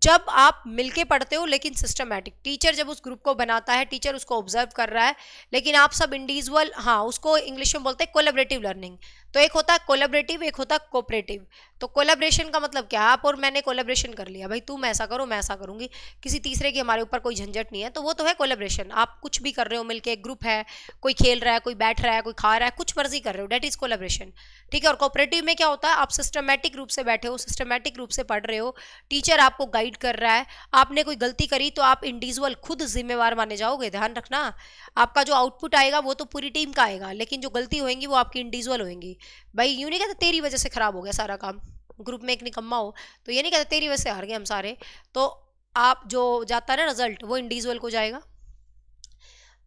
जब आप मिलके पढ़ते हो लेकिन सिस्टमैटिक, टीचर जब उस ग्रुप को बनाता है, टीचर उसको ऑब्जर्व कर रहा है, लेकिन आप सब इंडिविजुअल, हाँ उसको इंग्लिश में बोलते हैं कोलैबोरेटिव लर्निंग। तो एक होता है कोलैबोरेटिव, एक होता है कोऑपरेटिव। तो कोलैबोरेशन का मतलब क्या है, आप और मैंने कोलैबोरेशन कर लिया, भाई तुम ऐसा करो मैं ऐसा करूंगी, किसी तीसरे की हमारे ऊपर कोई झंझट नहीं है, तो वो तो है कोलैबोरेशन। आप कुछ भी कर रहे हो मिलके, एक ग्रुप है, कोई खेल रहा है, कोई बैठ रहा है, कोई खा रहा है, कुछ मर्जी कर रहे हो, डेट इज कोलैबोरेशन, ठीक है। और कोऑपरेटिव में क्या होता है, आप सिस्टमैटिक रूप से बैठे हो, सिस्टमैटिक रूप से पढ़ रहे हो, टीचर आपको गाइड कर रहा है, आपने कोई गलती करी तो आप इंडिविजुअल खुद जिम्मेवार माने जाओगे। ध्यान रखना, आपका जो आउटपुट आएगा वो तो पूरी टीम का आएगा, लेकिन जो गलती होगी वो आपकी इंडिविजुअल होगी। भाई यूं नहीं कहते तेरी वजह से खराब हो गया सारा काम, ग्रुप में एक निकम्मा हो तो ये नहीं कहते तेरी वजह से हार गए हम सारे, तो आप जो जाता है ना रिजल्ट वो इंडिविजुअल को जाएगा।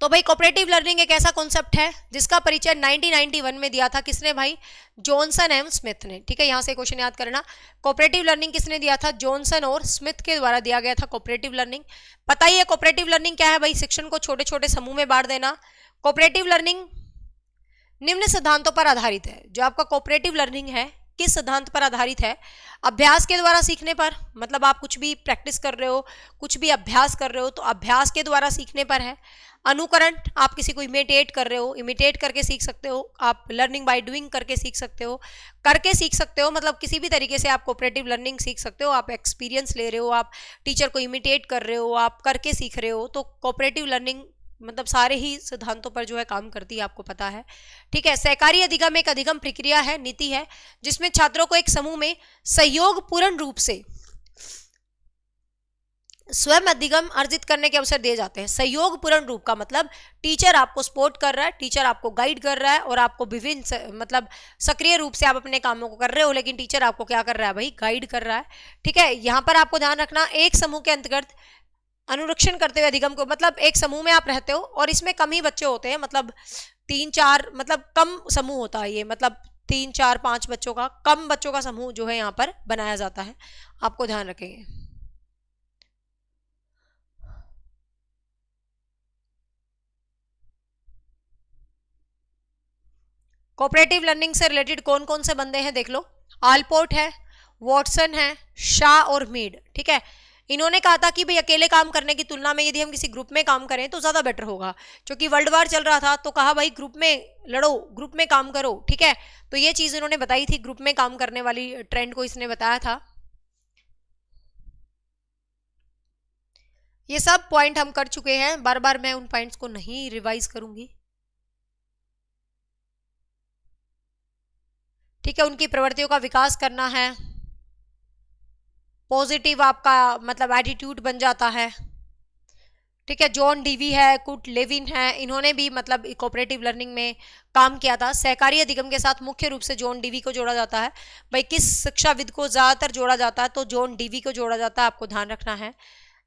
तो भाई कोऑपरेटिव लर्निंग एक ऐसा कॉन्सेप्ट है जिसका परिचय 1991 में दिया था, किसने भाई, जॉनसन एवं स्मिथ ने, ठीक है। यहां से क्वेश्चन याद करना, कोऑपरेटिव लर्निंग किसने दिया था, जॉनसन और स्मिथ के द्वारा दिया गया था कोऑपरेटिव लर्निंग। पता ही है कोऑपरेटिव लर्निंग क्या है भाई, शिक्षण को छोटे छोटे समूह में बांट देना। कोऑपरेटिव लर्निंग निम्न सिद्धांतों पर आधारित है। जो आपका कोऑपरेटिव लर्निंग है किस सिद्धांत पर आधारित है, अभ्यास के द्वारा सीखने पर, मतलब आप कुछ भी प्रैक्टिस कर रहे हो, कुछ भी अभ्यास कर रहे हो तो अभ्यास के द्वारा सीखने पर है। अनुकरण, आप किसी को इमिटेट कर रहे हो, इमिटेट करके सीख सकते हो, आप लर्निंग बाय डूइंग करके सीख सकते हो, करके सीख सकते हो, मतलब किसी भी तरीके से आप कोऑपरेटिव लर्निंग सीख सकते हो। आप एक्सपीरियंस ले रहे हो, आप टीचर को इमिटेट कर रहे हो, आप करके सीख रहे हो, तो कोऑपरेटिव लर्निंग मतलब सारे ही सिद्धांतों पर जो है काम करती है, आपको पता है, ठीक है। सहकारी अधिगम एक अधिगम प्रक्रिया है, नीति है, जिसमें छात्रों को एक समूह में सहयोगपूर्ण रूप से स्वयं अधिगम अर्जित करने के अवसर दिए जाते हैं। सहयोगपूर्ण रूप का मतलब टीचर आपको सपोर्ट कर रहा है, टीचर आपको गाइड कर रहा है और आपको विभिन्न मतलब सक्रिय रूप से आप अपने कामों को कर रहे हो, लेकिन टीचर आपको क्या कर रहा है भाई, गाइड कर रहा है, ठीक है। यहाँ पर आपको ध्यान रखना, एक समूह के अंतर्गत अनुरक्षण करते हुए अधिगम को, मतलब एक समूह में आप रहते हो और इसमें कम ही बच्चे होते हैं, मतलब 3-4, मतलब कम समूह होता है ये, मतलब 3-4-5 बच्चों का, कम बच्चों का समूह जो है यहाँ पर बनाया जाता है, आपको ध्यान रखेंगे। कोऑपरेटिव लर्निंग से रिलेटेड कौन कौन से बंदे हैं देख लो, आलपोर्ट है, वॉटसन है, शाह और मीड, ठीक है। इन्होंने कहा था कि भाई अकेले काम करने की तुलना में यदि हम किसी ग्रुप में काम करें तो ज्यादा बेटर होगा, क्योंकि वर्ल्ड वार चल रहा था, तो कहा भाई ग्रुप में लड़ो, ग्रुप में काम करो, ठीक है। तो ये चीज इन्होंने बताई थी, ग्रुप में काम करने वाली ट्रेंड को इसने बताया था। ये सब पॉइंट हम कर चुके हैं, बार बार मैं उन पॉइंट्स को नहीं रिवाइज करूंगी, ठीक है। उनकी प्रवृत्तियों का विकास करना है, पॉजिटिव आपका मतलब एटीट्यूड बन जाता है, ठीक है। जॉन डीवी है, कुट लेविन है, इन्होंने भी मतलब कोऑपरेटिव लर्निंग में काम किया था। सहकारी अधिगम के साथ मुख्य रूप से जॉन डीवी को जोड़ा जाता है। भाई किस शिक्षाविद को ज्यादातर जोड़ा जाता है, तो जॉन डीवी को जोड़ा जाता है, आपको ध्यान रखना है।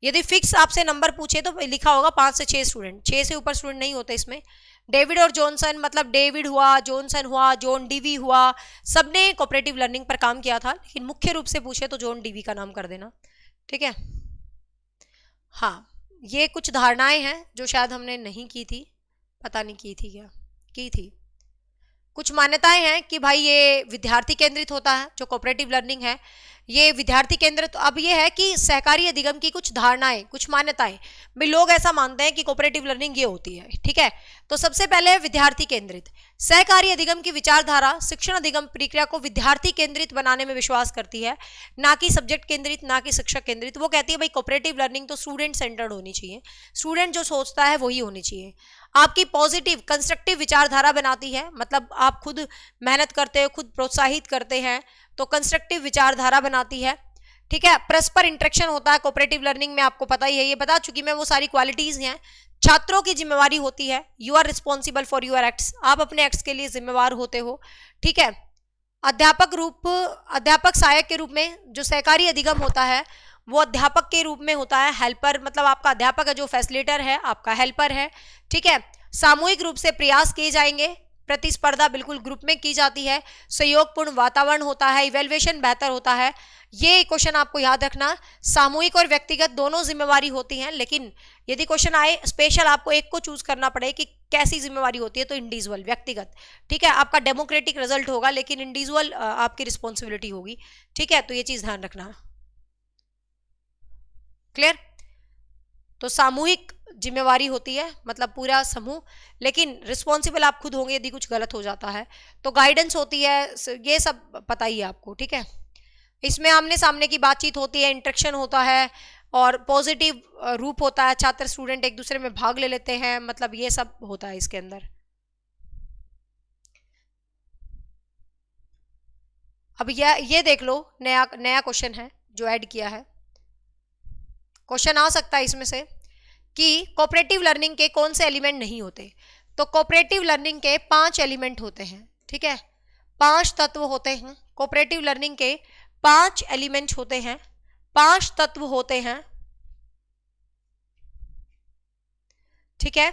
यदि फिक्स आपसे नंबर पूछे तो लिखा होगा 5 से 6 स्टूडेंट, 6 से ऊपर स्टूडेंट नहीं होते इसमें। डेविड और जॉनसन, मतलब डेविड हुआ, जॉनसन हुआ, जॉन डीवी हुआ, सबने कोऑपरेटिव लर्निंग पर काम किया था, लेकिन मुख्य रूप से पूछे तो जॉन डीवी का नाम कर देना, ठीक है। हाँ, ये कुछ धारणाएं हैं जो शायद हमने नहीं की थी, पता नहीं की थी क्या, की थी। कुछ मान्यताएं हैं कि भाई ये विद्यार्थी केंद्रित होता है, जो कोऑपरेटिव लर्निंग है ये विद्यार्थी केंद्रित। अब ये है कि सहकारी अधिगम की कुछ धारणाएं, कुछ मान्यताएं, भी लोग ऐसा मानते हैं कि कोऑपरेटिव लर्निंग ये होती है, ठीक है। तो सबसे पहले विद्यार्थी केंद्रित। सहकारी अधिगम की विचारधारा शिक्षण अधिगम प्रक्रिया को विद्यार्थी केंद्रित बनाने में विश्वास करती है, ना कि सब्जेक्ट केंद्रित, ना कि शिक्षक केंद्रित। वो कहती है भाई कोऑपरेटिव लर्निंग तो स्टूडेंट सेंटर्ड होनी चाहिए, स्टूडेंट जो सोचता है वही होनी चाहिए। आपकी पॉजिटिव कंस्ट्रक्टिव विचारधारा बनाती है, मतलब आप खुद मेहनत करते हो, खुद प्रोत्साहित करते हैं, तो कंस्ट्रक्टिव विचारधारा बनाती है, ठीक है। परस्पर इंटरेक्शन होता है कोऑपरेटिव लर्निंग में, आपको पता ही है, ये बता चुकी मैं, वो सारी क्वालिटीज हैं। छात्रों की जिम्मेवारी होती है, you are responsible for your acts, आप अपने एक्ट्स के लिए जिम्मेवार होते हो, ठीक है। अध्यापक सहायक के रूप में जो सहकारी अधिगम होता है वो अध्यापक के रूप में होता है, हेल्पर, मतलब आपका अध्यापक है जो फैसिलिटेटर है, आपका हेल्पर है, ठीक है। सामूहिक रूप से प्रयास किए जाएंगे, प्रतिस्पर्धा बिल्कुल ग्रुप में की जाती है, सहयोगपूर्ण वातावरण होता है, इवेल्युएशन बेहतर होता है। ये क्वेश्चन आपको याद रखना, सामूहिक और व्यक्तिगत दोनों जिम्मेवारी होती हैं, लेकिन यदि क्वेश्चन आए स्पेशल आपको एक को चूज करना पड़े कि कैसी जिम्मेवारी होती है, तो इंडिविजुअल, व्यक्तिगत, ठीक है। आपका डेमोक्रेटिक रिजल्ट होगा, लेकिन इंडिविजुअल आपकी रिस्पॉन्सिबिलिटी होगी, ठीक है। तो ये चीज ध्यान रखना, क्लियर। तो सामूहिक जिम्मेवारी होती है, मतलब पूरा समूह, लेकिन रिस्पॉन्सिबल आप खुद होंगे यदि कुछ गलत हो जाता है। तो गाइडेंस होती है, ये सब पता ही है आपको, ठीक है। इसमें आमने सामने की बातचीत होती है, इंटरेक्शन होता है, और पॉजिटिव रूप होता है, छात्र स्टूडेंट एक दूसरे में भाग ले लेते हैं, मतलब ये सब होता है इसके अंदर। अब ये देख लो, नया क्वेश्चन है जो ऐड किया है। क्वेश्चन आ सकता है इसमें से कि कोऑपरेटिव लर्निंग के कौन से एलिमेंट नहीं होते। तो कोऑपरेटिव लर्निंग के 5 एलिमेंट होते हैं, ठीक है, 5 तत्व होते हैं। कोऑपरेटिव लर्निंग के 5 एलिमेंट होते हैं, 5 तत्व होते हैं, ठीक है।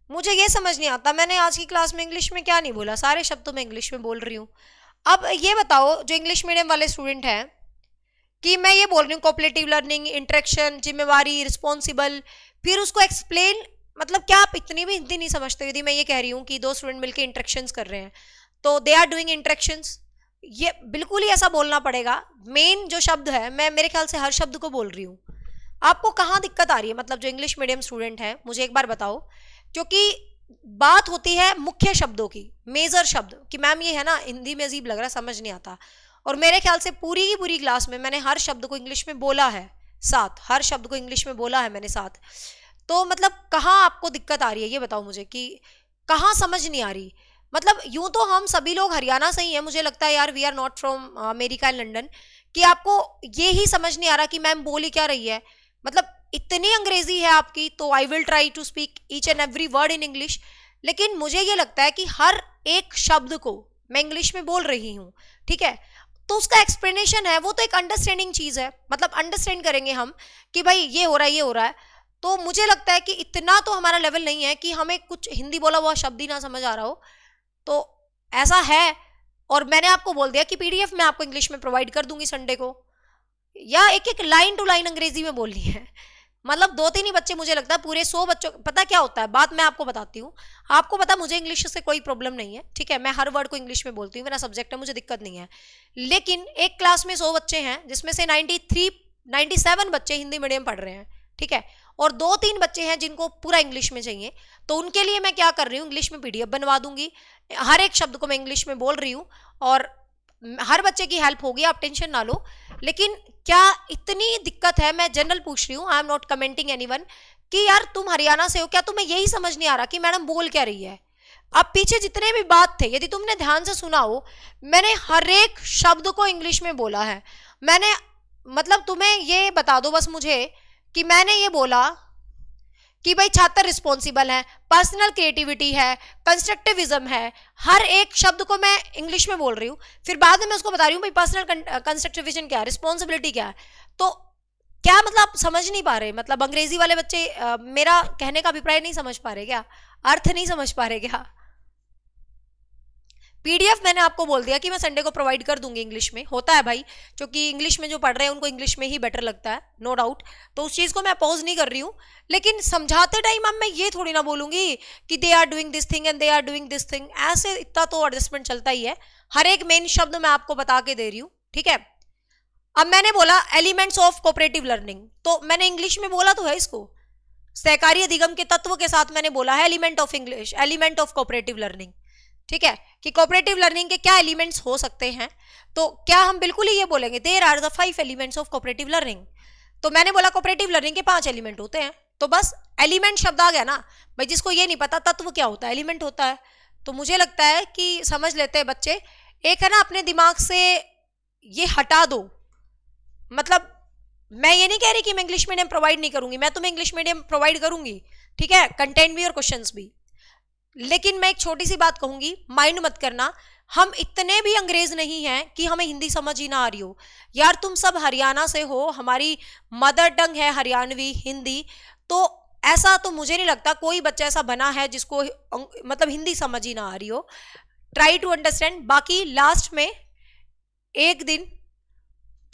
मुझे ये समझ नहीं आता, मैंने आज की क्लास में इंग्लिश में क्या नहीं बोला, सारे शब्द तो मैं इंग्लिश में बोल रही हूँ। अब ये बताओ जो इंग्लिश मीडियम वाले स्टूडेंट हैं, कि मैं ये बोल रही हूँ कोऑपरेटिव लर्निंग, इंटरेक्शन, जिम्मेवारी, रिस्पॉन्सिबल, फिर उसको एक्सप्लेन, मतलब क्या आप इतनी भी हिंदी नहीं समझते? यदि मैं ये कह रही हूँ कि 2 स्टूडेंट मिलकर इंटरेक्शंस कर रहे हैं, तो दे आर डूइंग इंटरेक्शंस, ये बिल्कुल ही ऐसा बोलना पड़ेगा। मेन जो शब्द है, मैं मेरे ख्याल से हर शब्द को बोल रही हूँ। आपको कहाँ दिक्कत आ रही है? मतलब जो इंग्लिश मीडियम स्टूडेंट है, मुझे एक बार बताओ, क्योंकि बात होती है मुख्य शब्दों की, मेजर शब्द, कि मैम ये है ना, हिंदी में अजीब लग रहा है, समझ नहीं आता, और मेरे ख्याल से पूरी की पूरी क्लास में मैंने हर शब्द को इंग्लिश में बोला है साथ, हर शब्द को इंग्लिश में बोला है मैंने साथ। तो मतलब कहाँ आपको दिक्कत आ रही है, ये बताओ मुझे, कि कहाँ समझ नहीं आ रही। मतलब यूं तो हम सभी लोग हरियाणा से ही हैं, मुझे लगता है यार, we are not from America and London, कि आपको ये ही समझ नहीं आ रहा कि मैम बोली क्या रही है। मतलब इतनी अंग्रेजी है आपकी, तो I will try to speak each and every word in English, लेकिन मुझे ये लगता है कि हर एक शब्द को मैं इंग्लिश में बोल रही हूँ, ठीक है। तो उसका एक्सप्लेनेशन है, वो तो एक अंडरस्टैंडिंग चीज है, मतलब अंडरस्टैंड करेंगे हम कि भाई ये हो रहा है, ये हो रहा है। तो मुझे लगता है कि इतना तो हमारा लेवल नहीं है कि हमें कुछ हिंदी बोला हुआ शब्द ही ना समझ आ रहा हो, तो ऐसा है। और मैंने आपको बोल दिया कि पीडीएफ मैं आपको इंग्लिश में प्रोवाइड कर दूंगी संडे को, या एक एक लाइन टू लाइन अंग्रेजी में बोलनी है। मतलब 2-3 ही बच्चे, मुझे लगता है पूरे 100 बच्चों, पता क्या होता है, बात मैं आपको बताती हूँ। आपको पता मुझे इंग्लिश से कोई प्रॉब्लम नहीं है, ठीक है, मैं हर वर्ड को इंग्लिश में बोलती हूँ, मेरा सब्जेक्ट है, मुझे दिक्कत नहीं है। लेकिन एक क्लास में 100 बच्चे हैं, जिसमें से 97 बच्चे हिंदी मीडियम पढ़ रहे हैं, ठीक है, और 2-3 बच्चे हैं जिनको पूरा इंग्लिश में चाहिए। तो उनके लिए मैं क्या कर रही हूँ, इंग्लिश में पीडीएफ बनवा दूंगी, हर एक शब्द को मैं इंग्लिश में बोल रही हूँ, और हर बच्चे की हेल्प होगी, आप टेंशन ना लो। लेकिन क्या इतनी दिक्कत है, मैं जनरल पूछ रही हूँ, I am not commenting anyone, कि यार तुम हरियाणा से हो, क्या तुम्हें यही समझ नहीं आ रहा कि मैडम बोल क्या रही है? अब पीछे जितने भी बात थे, यदि तुमने ध्यान से सुना हो, मैंने हर एक शब्द को इंग्लिश में बोला है। मैंने, मतलब तुम्हें ये बता दो बस मुझे, कि मैंने ये बोला कि भाई छात्र रिस्पॉन्सिबल है, पर्सनल क्रिएटिविटी है, कंस्ट्रक्टिविज्म है, हर एक शब्द को मैं इंग्लिश में बोल रही हूँ। फिर बाद में मैं उसको बता रही हूँ भाई पर्सनल कंस्ट्रक्टिविज्म क्या है, रिस्पॉन्सिबिलिटी क्या है। तो क्या मतलब आप समझ नहीं पा रहे? मतलब अंग्रेजी वाले बच्चे मेरा कहने का अभिप्राय नहीं समझ पा रहे क्या? अर्थ नहीं समझ पा रहे क्या? पीडीएफ मैंने आपको बोल दिया कि मैं संडे को प्रोवाइड कर दूंगी इंग्लिश में, होता है भाई, क्योंकि इंग्लिश में जो पढ़ रहे हैं उनको इंग्लिश में ही बेटर लगता है, नो डाउट। तो उस चीज को मैं अपोज नहीं कर रही हूँ, लेकिन समझाते टाइम अब मैं ये थोड़ी ना बोलूंगी कि they are doing this thing and they are doing this thing, ऐसे इतना तो एडजस्टमेंट चलता ही है। हर एक मेन शब्द मैं आपको बता के दे रही हूँ, ठीक है। अब मैंने बोला एलिमेंट्स ऑफ कोऑपरेटिव लर्निंग, तो मैंने इंग्लिश में बोला तो है इसको, सहकारी अधिगम के तत्व के साथ मैंने बोला है element of English, element of cooperative learning, ठीक है, कि कोऑपरेटिव लर्निंग के क्या एलिमेंट्स हो सकते हैं। तो क्या हम बिल्कुल ही ये बोलेंगे there are the 5 elements of cooperative learning? तो मैंने बोला कोऑपरेटिव लर्निंग के 5 एलिमेंट होते हैं, तो बस एलिमेंट शब्द आ गया ना भाई। जिसको ये नहीं पता तत्व क्या होता है, एलिमेंट होता है, तो मुझे लगता है कि समझ लेते हैं बच्चे। एक है ना, अपने दिमाग से ये हटा दो, मतलब मैं ये नहीं कह रही कि मैं इंग्लिश मीडियम प्रोवाइड नहीं करूंगी, मैं तुम्हें इंग्लिश मीडियम प्रोवाइड करूंगी, ठीक है, कंटेंट भी और क्वेश्चंस भी। लेकिन मैं एक छोटी सी बात कहूंगी, माइंड मत करना, हम इतने भी अंग्रेज नहीं हैं कि हमें हिंदी समझ ही ना आ रही हो। यार तुम सब हरियाणा से हो, हमारी मदर टंग है हरियाणवी हिंदी, तो ऐसा तो मुझे नहीं लगता कोई बच्चा ऐसा बना है जिसको मतलब हिंदी समझ ही ना आ रही हो। Try to understand. बाकी लास्ट में एक दिन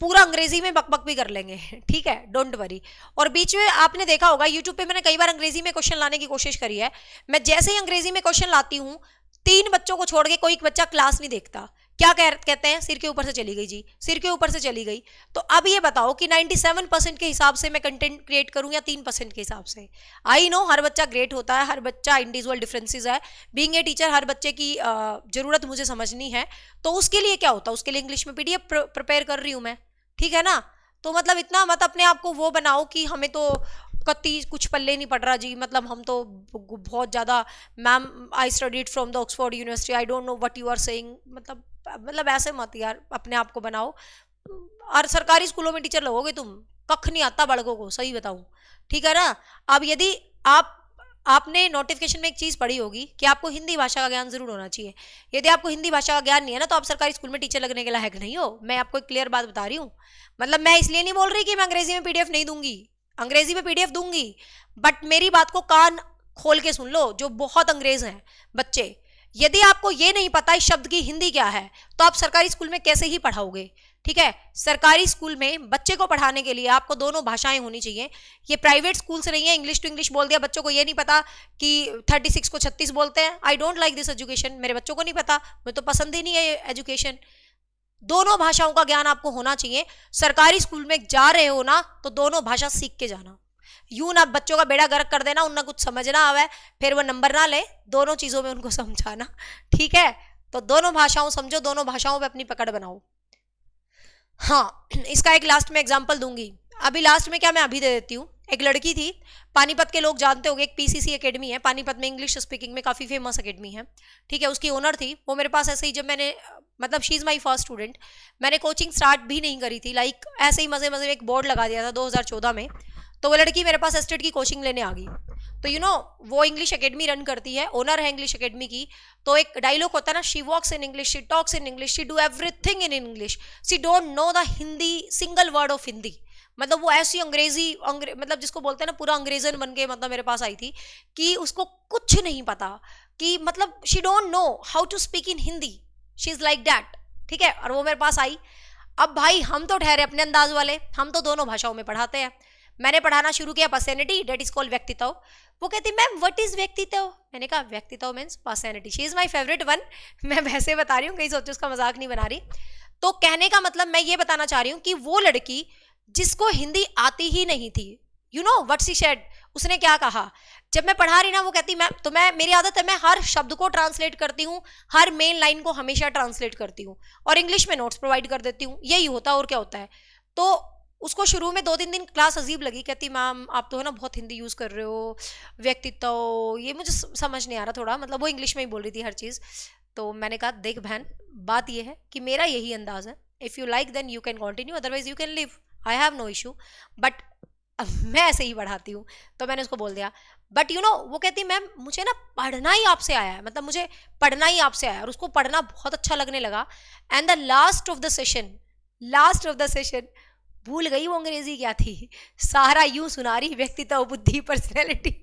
पूरा अंग्रेजी में बकबक भी कर लेंगे, ठीक है, डोंट वरी। और बीच में आपने देखा होगा यूट्यूब पे मैंने कई बार अंग्रेजी में क्वेश्चन लाने की कोशिश करी है। मैं जैसे ही अंग्रेजी में क्वेश्चन लाती हूँ, 3 बच्चों को छोड़ के कोई बच्चा क्लास नहीं देखता। क्या कहते हैं, सिर के ऊपर से चली गई जी, सिर के ऊपर से चली गई। तो अब ये बताओ कि 97% के हिसाब से मैं कंटेंट क्रिएट करूं या 3% के हिसाब से? आई नो हर बच्चा ग्रेट होता है, हर बच्चा इंडिविजुअल डिफरेंसेस है, बीइंग ए टीचर हर बच्चे की जरूरत मुझे समझनी है। तो उसके लिए क्या होता है, उसके लिए इंग्लिश में पीडीएफ प्रिपेयर कर रही हूं मैं, ठीक है ना। तो मतलब इतना मत अपने आप को वो बनाओ कि हमें तो कति कुछ पल्ले नहीं पड़ रहा जी, मतलब हम तो बहुत ज़्यादा, ma'am I studied from the Oxford University, I don't know what you are saying, मतलब ऐसे मत यार अपने आप को बनाओ। और सरकारी स्कूलों में टीचर लगोगे तुम, कख नहीं आता बड़कों को, सही बताऊं, ठीक है ना। अब यदि आपने नोटिफिकेशन में एक चीज पढ़ी होगी कि आपको हिंदी भाषा का ज्ञान जरूर होना चाहिए। यदि आपको हिंदी भाषा का ज्ञान नहीं है ना, तो आप सरकारी स्कूल में टीचर लगने के लायक नहीं हो। मैं आपको एक क्लियर बात बता रही हूँ। मतलब मैं इसलिए नहीं बोल रही कि मैं अंग्रेजी में पीडीएफ नहीं दूंगी, अंग्रेजी में पीडीएफ दूंगी, बट मेरी बात को कान खोल के सुन लो जो बहुत अंग्रेज हैं बच्चे। यदि आपको ये नहीं पता इस शब्द की हिंदी क्या है, तो आप सरकारी स्कूल में कैसे ही पढ़ाओगे, ठीक है। सरकारी स्कूल में बच्चे को पढ़ाने के लिए आपको दोनों भाषाएं होनी चाहिए। ये प्राइवेट स्कूल से नहीं है, इंग्लिश टू इंग्लिश बोल दिया, बच्चों को ये नहीं पता कि 36 को 36 बोलते हैं। I don't like this education, मेरे बच्चों को नहीं पता, मुझे तो पसंद ही नहीं है ये एजुकेशन। दोनों भाषाओं का ज्ञान आपको होना चाहिए। सरकारी स्कूल में जा रहे हो ना, तो दोनों भाषा सीख के जाना। यूं ना बच्चों का बेड़ा गर्क कर देना, उनना कुछ समझ ना आवे फिर वो नंबर ना ले, दोनों चीजों में उनको समझाना, ठीक है। तो दोनों भाषाओं समझो, दोनों भाषाओं पे अपनी पकड़ बनाओ। हाँ, इसका एक लास्ट में एग्जांपल दूंगी। अभी लास्ट में क्या, मैं अभी दे देती हूँ। एक लड़की थी, पानीपत के लोग जानते होंगे, एक पीसीसी एकेडमी है पानीपत में, इंग्लिश स्पीकिंग में काफ़ी फेमस एकेडमी है, ठीक है। उसकी ओनर थी वो, मेरे पास ऐसे ही जब मैंने, मतलब she is my first student, मैंने कोचिंग स्टार्ट भी नहीं करी थी, लाइक ऐसे ही मज़े मज़े में एक बोर्ड लगा दिया था 2014 में। तो वो लड़की मेरे पास एस्टेट की कोचिंग लेने आ गई। तो यू नो वो इंग्लिश एकेडमी रन करती है, ओनर है इंग्लिश एकेडमी की। तो एक डायलॉग होता है ना, she walks in English, she talks in English, she do everything in English, she don't know the Hindi single word of Hindi. मतलब वो ऐसी मतलब जिसको बोलते हैं ना पूरा अंग्रेजन बन के, मतलब मेरे पास आई थी कि उसको कुछ नहीं पता कि मतलब she don't know how to speak in Hindi, she is like that, ठीक है। और वो मेरे पास आई। अब भाई हम तो ठहरे अपने अंदाज वाले, हम तो दोनों भाषाओं में पढ़ाते हैं। मैंने पढ़ाना शुरू किया पर्सनैलिटी, डेट इज कॉल्ड व्यक्तित्व। वो कहती मैम व्हाट इज व्यक्तित्व? मैंने कहा व्यक्तित्व means personality. She is my favourite one. मैं वैसे बता रही हूँ, कहीं सोचो उसका मजाक नहीं बना रही। तो कहने का मतलब मैं ये बताना चाह रही हूँ कि वो लड़की जिसको हिंदी आती ही नहीं थी, you know what she said, उसने क्या कहा जब मैं पढ़ा रही ना, वो कहती मैम, तो मैं, मेरी आदत है मैं हर शब्द को ट्रांसलेट करती हूँ, हर मेन लाइन को हमेशा ट्रांसलेट करती हूँ और इंग्लिश में नोट्स प्रोवाइड कर देती हूँ, यही होता है और क्या होता है। तो उसको शुरू में 2-3 दिन क्लास अजीब लगी, कहती मैम आप तो है ना बहुत हिंदी यूज़ कर रहे हो, व्यक्तित्व ये मुझे समझ नहीं आ रहा थोड़ा, मतलब वो इंग्लिश में ही बोल रही थी हर चीज़। तो मैंने कहा देख बहन, बात ये है कि मेरा यही अंदाज़ है, if you like then you can continue, otherwise you can leave, I have no issue, but मैं ऐसे ही पढ़ाती हूँ। तो मैंने उसको बोल दिया। बट यू नो वो कहती मैम मुझे ना पढ़ना ही आपसे आया है, मतलब मुझे पढ़ना ही आपसे आया, और उसको पढ़ना बहुत अच्छा लगने लगा। And the last of the session भूल गई वो अंग्रेजी क्या थी, सारा यूं सुना रही, व्यक्तित्व, बुद्धि, पर्सनैलिटी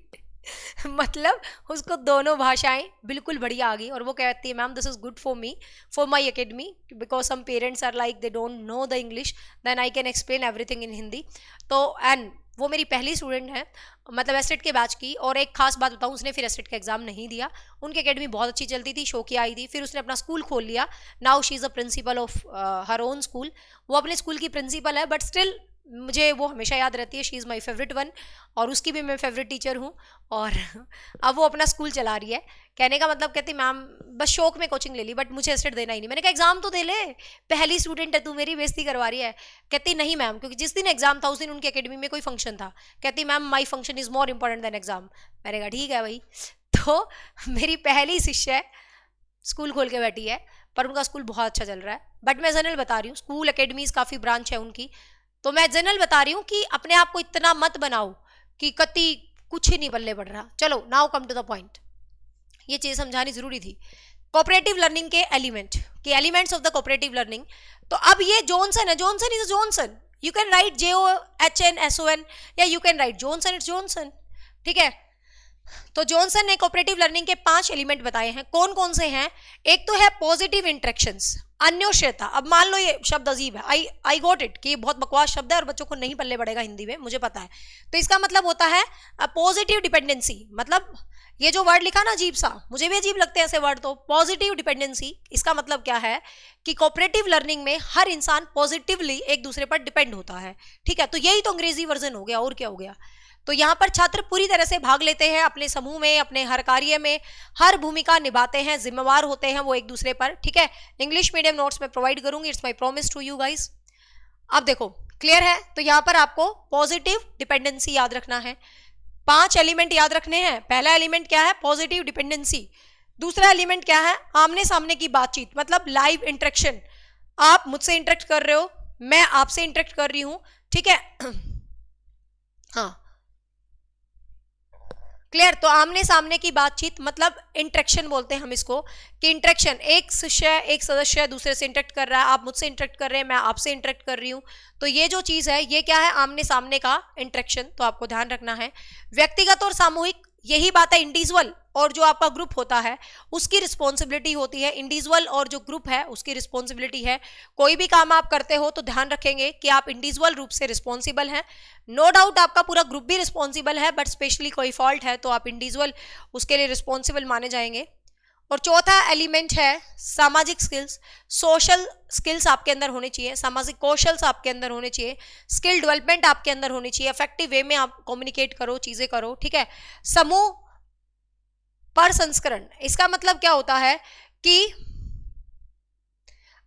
मतलब उसको दोनों भाषाएं बिल्कुल बढ़िया आ गई, और वो कहती है ma'am this is good for me, for my academy, because some parents are like they don't know the English, then I can explain everything in Hindi. तो एंड वो मेरी पहली स्टूडेंट है, मतलब एस्टेट के बैच की। और एक खास बात बताऊँ, उसने फिर एस्टेट का एग्जाम नहीं दिया, उनकी अकेडमी बहुत अच्छी चलती थी, शौकिया आई थी, फिर उसने अपना स्कूल खोल लिया। Now she is a principle of her own school, वो अपने स्कूल की प्रिंसिपल है, बट स्टिल मुझे वो हमेशा याद रहती है, she is my favourite one, और उसकी भी मैं फेवरेट टीचर हूँ। और अब वो अपना स्कूल चला रही है। कहने का मतलब, कहती मैम बस शौक में कोचिंग ले ली, बट मुझे एस्टेट देना ही नहीं। मैंने कहा एग्जाम तो दे ले, पहली स्टूडेंट है तू, मेरी बेइज्जती करवा रही है। कहती नहीं मैम, क्योंकि जिस दिन एग्जाम था उस दिन उनकी अकेडमी में कोई फंक्शन था। कहती ma'am my function is more important than exam. मैंने कहा ठीक है भाई। तो मेरी पहली शिष्य स्कूल खोल के बैठी है, पर उनका स्कूल बहुत अच्छा चल रहा है। बट मैं जनरल बता रही हूँ, स्कूल अकेडमीज काफ़ी ब्रांच है उनकी, तो मैं जनरल बता रही हूँ कि अपने आप को इतना मत बनाओ कि कति कुछ ही नहीं बल्ले पड़ रहा। चलो now come to the point, ये चीज़ समझानी जरूरी थी। कोऑपरेटिव लर्निंग के elements of the cooperative learning. तो अब ये जॉनसन है, Johnson is Johnson, you can write JOHNSON, या you can write Johnson, it's Johnson, ठीक है। तो जॉनसन ने कोऑपरेटिव लर्निंग के 5 एलिमेंट बताए हैं। कौन कौन से हैं? एक तो है पॉजिटिव इंटरेक्शंस, अन्योन्यता। अब मान लो ये शब्द अजीब है, आई गॉट इट कि ये बहुत बकवास शब्द है और बच्चों को नहीं पल्ले पड़ेगा हिंदी में, मुझे पता है। तो इसका मतलब होता है पॉजिटिव डिपेंडेंसी। मतलब ये जो वर्ड लिखा ना अजीब सा, मुझे भी अजीब लगते हैं ऐसे वर्ड। तो पॉजिटिव डिपेंडेंसी, इसका मतलब क्या है कि कोऑपरेटिव लर्निंग में हर इंसान पॉजिटिवली एक दूसरे पर डिपेंड होता है, ठीक है। तो यही तो अंग्रेजी वर्जन हो गया, और क्या हो गया। तो यहाँ पर छात्र पूरी तरह से भाग लेते हैं अपने समूह में, अपने हर कार्य में, हर भूमिका निभाते हैं, जिम्मेवार होते हैं वो एक दूसरे पर, ठीक है। इंग्लिश मीडियम नोट्स में प्रोवाइड करूंगी, it's my promise to you guys. अब देखो क्लियर है, तो यहाँ पर आपको पॉजिटिव डिपेंडेंसी याद रखना है। 5 एलिमेंट याद रखने हैं। पहला एलिमेंट क्या है? Positive dependency. दूसरा एलिमेंट क्या है? आमने सामने की बातचीत, मतलब लाइव इंटरेक्शन। आप मुझसे इंटरेक्ट कर रहे हो, मैं आपसे इंटरेक्ट कर रही हूं, ठीक है। हाँ क्लियर। तो आमने सामने की बातचीत मतलब इंटरेक्शन बोलते हैं हम इसको, कि इंटरेक्शन, एक शिष्य एक सदस्य दूसरे से इंटरेक्ट कर रहा है, आप मुझसे इंटरेक्ट कर रहे हैं, मैं आपसे इंटरेक्ट कर रही हूँ। तो ये जो चीज़ है ये क्या है? आमने सामने का इंटरेक्शन। तो आपको ध्यान रखना है। व्यक्तिगत और सामूहिक, यही बात है। इंडिविजुअल और जो आपका ग्रुप होता है उसकी रिस्पॉन्सिबिलिटी होती है, इंडिविजुअल और जो ग्रुप है उसकी रिस्पॉन्सिबिलिटी है। कोई भी काम आप करते हो तो ध्यान रखेंगे कि आप इंडिविजुअल रूप से रिस्पॉन्सिबल हैं। नो डाउट आपका पूरा ग्रुप भी रिस्पॉन्सिबल है, बट स्पेशली कोई फॉल्ट है तो आप इंडिविजुअल उसके लिए रिस्पॉन्सिबल माने जाएंगे। और चौथा एलिमेंट है सामाजिक स्किल्स। सोशल स्किल्स आपके अंदर होने चाहिए, सामाजिक कौशल्स आपके अंदर होने चाहिए, स्किल डेवलपमेंट आपके अंदर होनी चाहिए, इफेक्टिव वे में आप कम्युनिकेट करो, चीजें करो, ठीक है। समूह पर संस्करण, इसका मतलब क्या होता है कि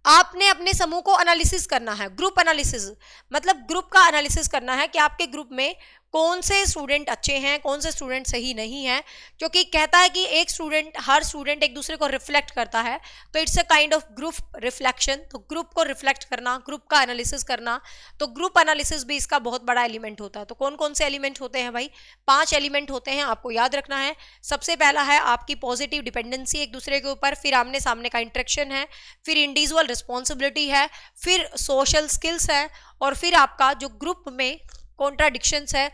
आपने अपने समूह को एनालिसिस करना है। ग्रुप एनालिसिस मतलब ग्रुप का एनालिसिस करना है कि आपके ग्रुप में कौन से स्टूडेंट अच्छे हैं, कौन से स्टूडेंट सही नहीं है। क्योंकि कहता है कि एक स्टूडेंट, हर स्टूडेंट एक दूसरे को रिफ्लेक्ट करता है, तो it's a kind of group reflection. तो ग्रुप को रिफ्लेक्ट करना, ग्रुप का एनालिसिस करना, तो ग्रुप एनालिसिस भी इसका बहुत बड़ा एलिमेंट होता है। तो कौन कौन से एलिमेंट होते हैं भाई? 5 एलिमेंट होते हैं, आपको याद रखना है। सबसे पहला है आपकी पॉजिटिव डिपेंडेंसी एक दूसरे के ऊपर, फिर आमने सामने का इंटरेक्शन है, फिर इंडिविजुअल रिस्पॉन्सिबिलिटी है, फिर सोशल स्किल्स है, और फिर आपका जो ग्रुप में कॉन्ट्राडिक्शंस है,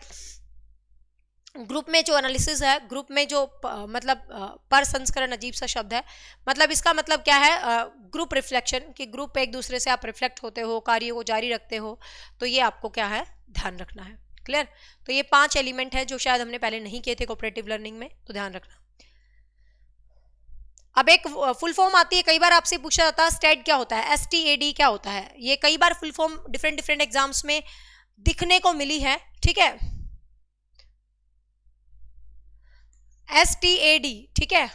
ग्रुप में जो एनालिसिस है, ग्रुप में जो मतलब पर संस्करण अजीब सा शब्द है, मतलब इसका मतलब क्या है? ग्रुप रिफ्लेक्शन, कि ग्रुप एक दूसरे से आप रिफ्लेक्ट होते हो, कार्यों को जारी रखते हो। तो ये आपको क्या है? ध्यान रखना है। क्लियर। तो ये 5 एलिमेंट है जो शायद हमने पहले नहीं किए थे कोऑपरेटिव लर्निंग में, तो ध्यान रखना। अब एक फुल फॉर्म आती है, कई बार आपसे पूछा जाता है स्टेड क्या होता है, STAD क्या होता है। ये कई बार full form different different exams में दिखने को मिली है, ठीक है। STAD, ठीक है।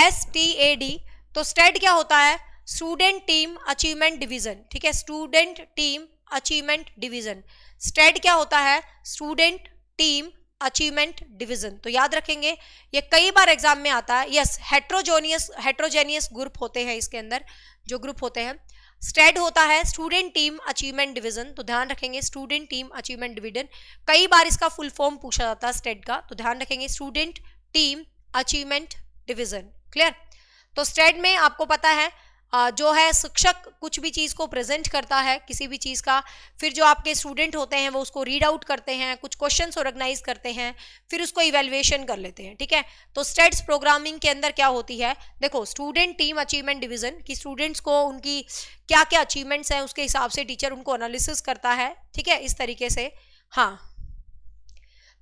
STAD, तो स्टेड क्या होता है? स्टूडेंट टीम अचीवमेंट डिवीजन, ठीक है। Student team achievement division, STAD क्या होता है? Student team achievement division. तो याद रखेंगे, ये कई बार एग्जाम में आता है। यस, हेट्रोजेनियस ग्रुप होते हैं इसके अंदर, जो ग्रुप होते हैं। स्टेड होता है स्टूडेंट टीम अचीवमेंट डिवीजन, तो ध्यान रखेंगे स्टूडेंट टीम अचीवमेंट डिवीजन। कई बार इसका फुल फॉर्म पूछा जाता है स्टेड का, तो ध्यान रखेंगे student team achievement division. Clear. तो स्टेड में आपको पता है जो है शिक्षक कुछ भी चीज़ को प्रेजेंट करता है, किसी भी चीज़ का, फिर जो आपके स्टूडेंट होते हैं वो उसको रीड आउट करते हैं, कुछ क्वेश्चंस ऑर्गेनाइज करते हैं, फिर उसको इवेल्युएशन कर लेते हैं, ठीक है। तो स्टेट्स प्रोग्रामिंग के अंदर क्या होती है, देखो स्टूडेंट टीम अचीवमेंट डिवीजन, कि स्टूडेंट्स को उनकी क्या क्या अचीवमेंट्स हैं उसके हिसाब से टीचर उनको एनालिसिस करता है, ठीक है, इस तरीके से। हाँ,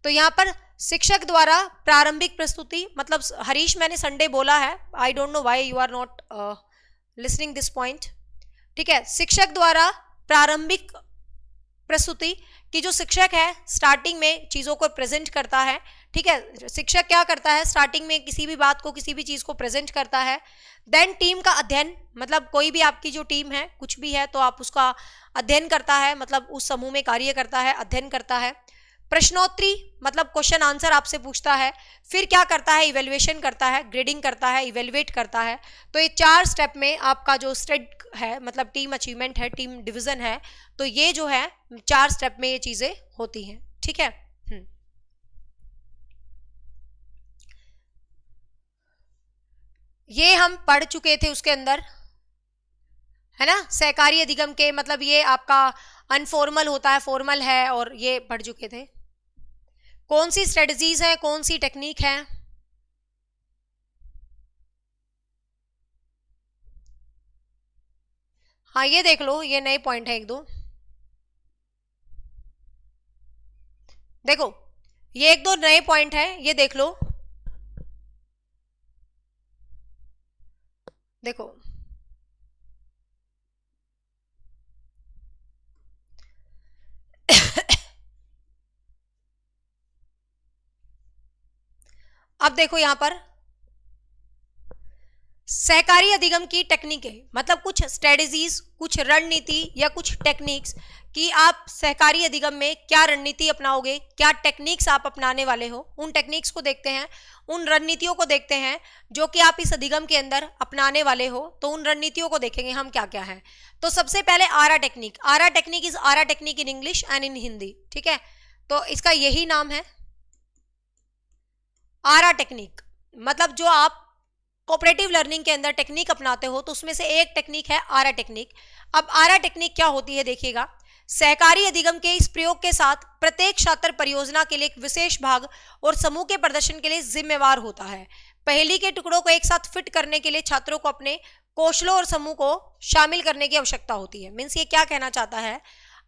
तो यहाँ पर शिक्षक द्वारा प्रारंभिक प्रस्तुति, मतलब हरीश मैंने संडे बोला है, I don't know why you are not listening this point, ठीक है। शिक्षक द्वारा प्रारंभिक प्रस्तुति, कि जो शिक्षक है स्टार्टिंग में चीजों को प्रेजेंट करता है, ठीक है। शिक्षक क्या करता है, स्टार्टिंग में किसी भी बात को, किसी भी चीज को प्रेजेंट करता है। देन टीम का अध्ययन, मतलब कोई भी आपकी जो टीम है कुछ भी है तो आप उसका अध्ययन करता है, मतलब उस समूह में कार्य करता है, अध्ययन करता है। प्रश्नोत्तरी, मतलब क्वेश्चन आंसर आपसे पूछता है। फिर क्या करता है, इवेल्युएशन करता है, ग्रेडिंग करता है, इवेल्युएट करता है। तो ये 4 स्टेप में आपका जो स्टेट है, मतलब टीम अचीवमेंट है, टीम डिवीजन है, तो ये जो है 4 स्टेप में ये चीजें होती हैं, ठीक है। ये हम पढ़ चुके थे उसके अंदर, है ना, सहकारी अधिगम के, मतलब ये आपका अनफॉर्मल होता है, फॉर्मल है, और ये पढ़ चुके थे। कौन सी स्ट्रेटजीज है, कौन सी टेक्निक है, हाँ ये देख लो, ये नए पॉइंट है 1-2, देखो ये 1-2 नए पॉइंट है, ये देख लो, देखो अब देखो यहां पर सहकारी अधिगम की टेक्निकें, मतलब कुछ स्ट्रेटजीज, कुछ रणनीति या कुछ टेक्निक्स, कि आप सहकारी अधिगम में क्या रणनीति अपनाओगे, क्या टेक्निक्स आप अपनाने वाले हो, उन टेक्निक्स को देखते हैं, उन रणनीतियों को देखते हैं जो कि आप इस अधिगम के अंदर अपनाने वाले हो। तो उन रणनीतियों को देखेंगे हम क्या क्या है। तो सबसे पहले आरा टेक्निक, आरा टेक्निक इज आरा technique in English and in Hindi, ठीक है। तो इसका यही नाम है आरा टेक्निक, मतलब जो आप कोऑपरेटिव लर्निंग के अंदर टेक्निक अपनाते हो तो उसमें से एक टेक्निक है आरा टेक्निक। अब आरा टेक्निक क्या होती है देखिएगा, सहकारी अधिगम के इस प्रयोग के साथ प्रत्येक छात्र परियोजना के लिए एक विशेष भाग और समूह के प्रदर्शन के लिए जिम्मेवार होता है। पहेली के टुकड़ों को एक साथ फिट करने के लिए छात्रों को अपने कौशलों और समूह को शामिल करने की आवश्यकता होती है। मीन्स ये क्या कहना चाहता है,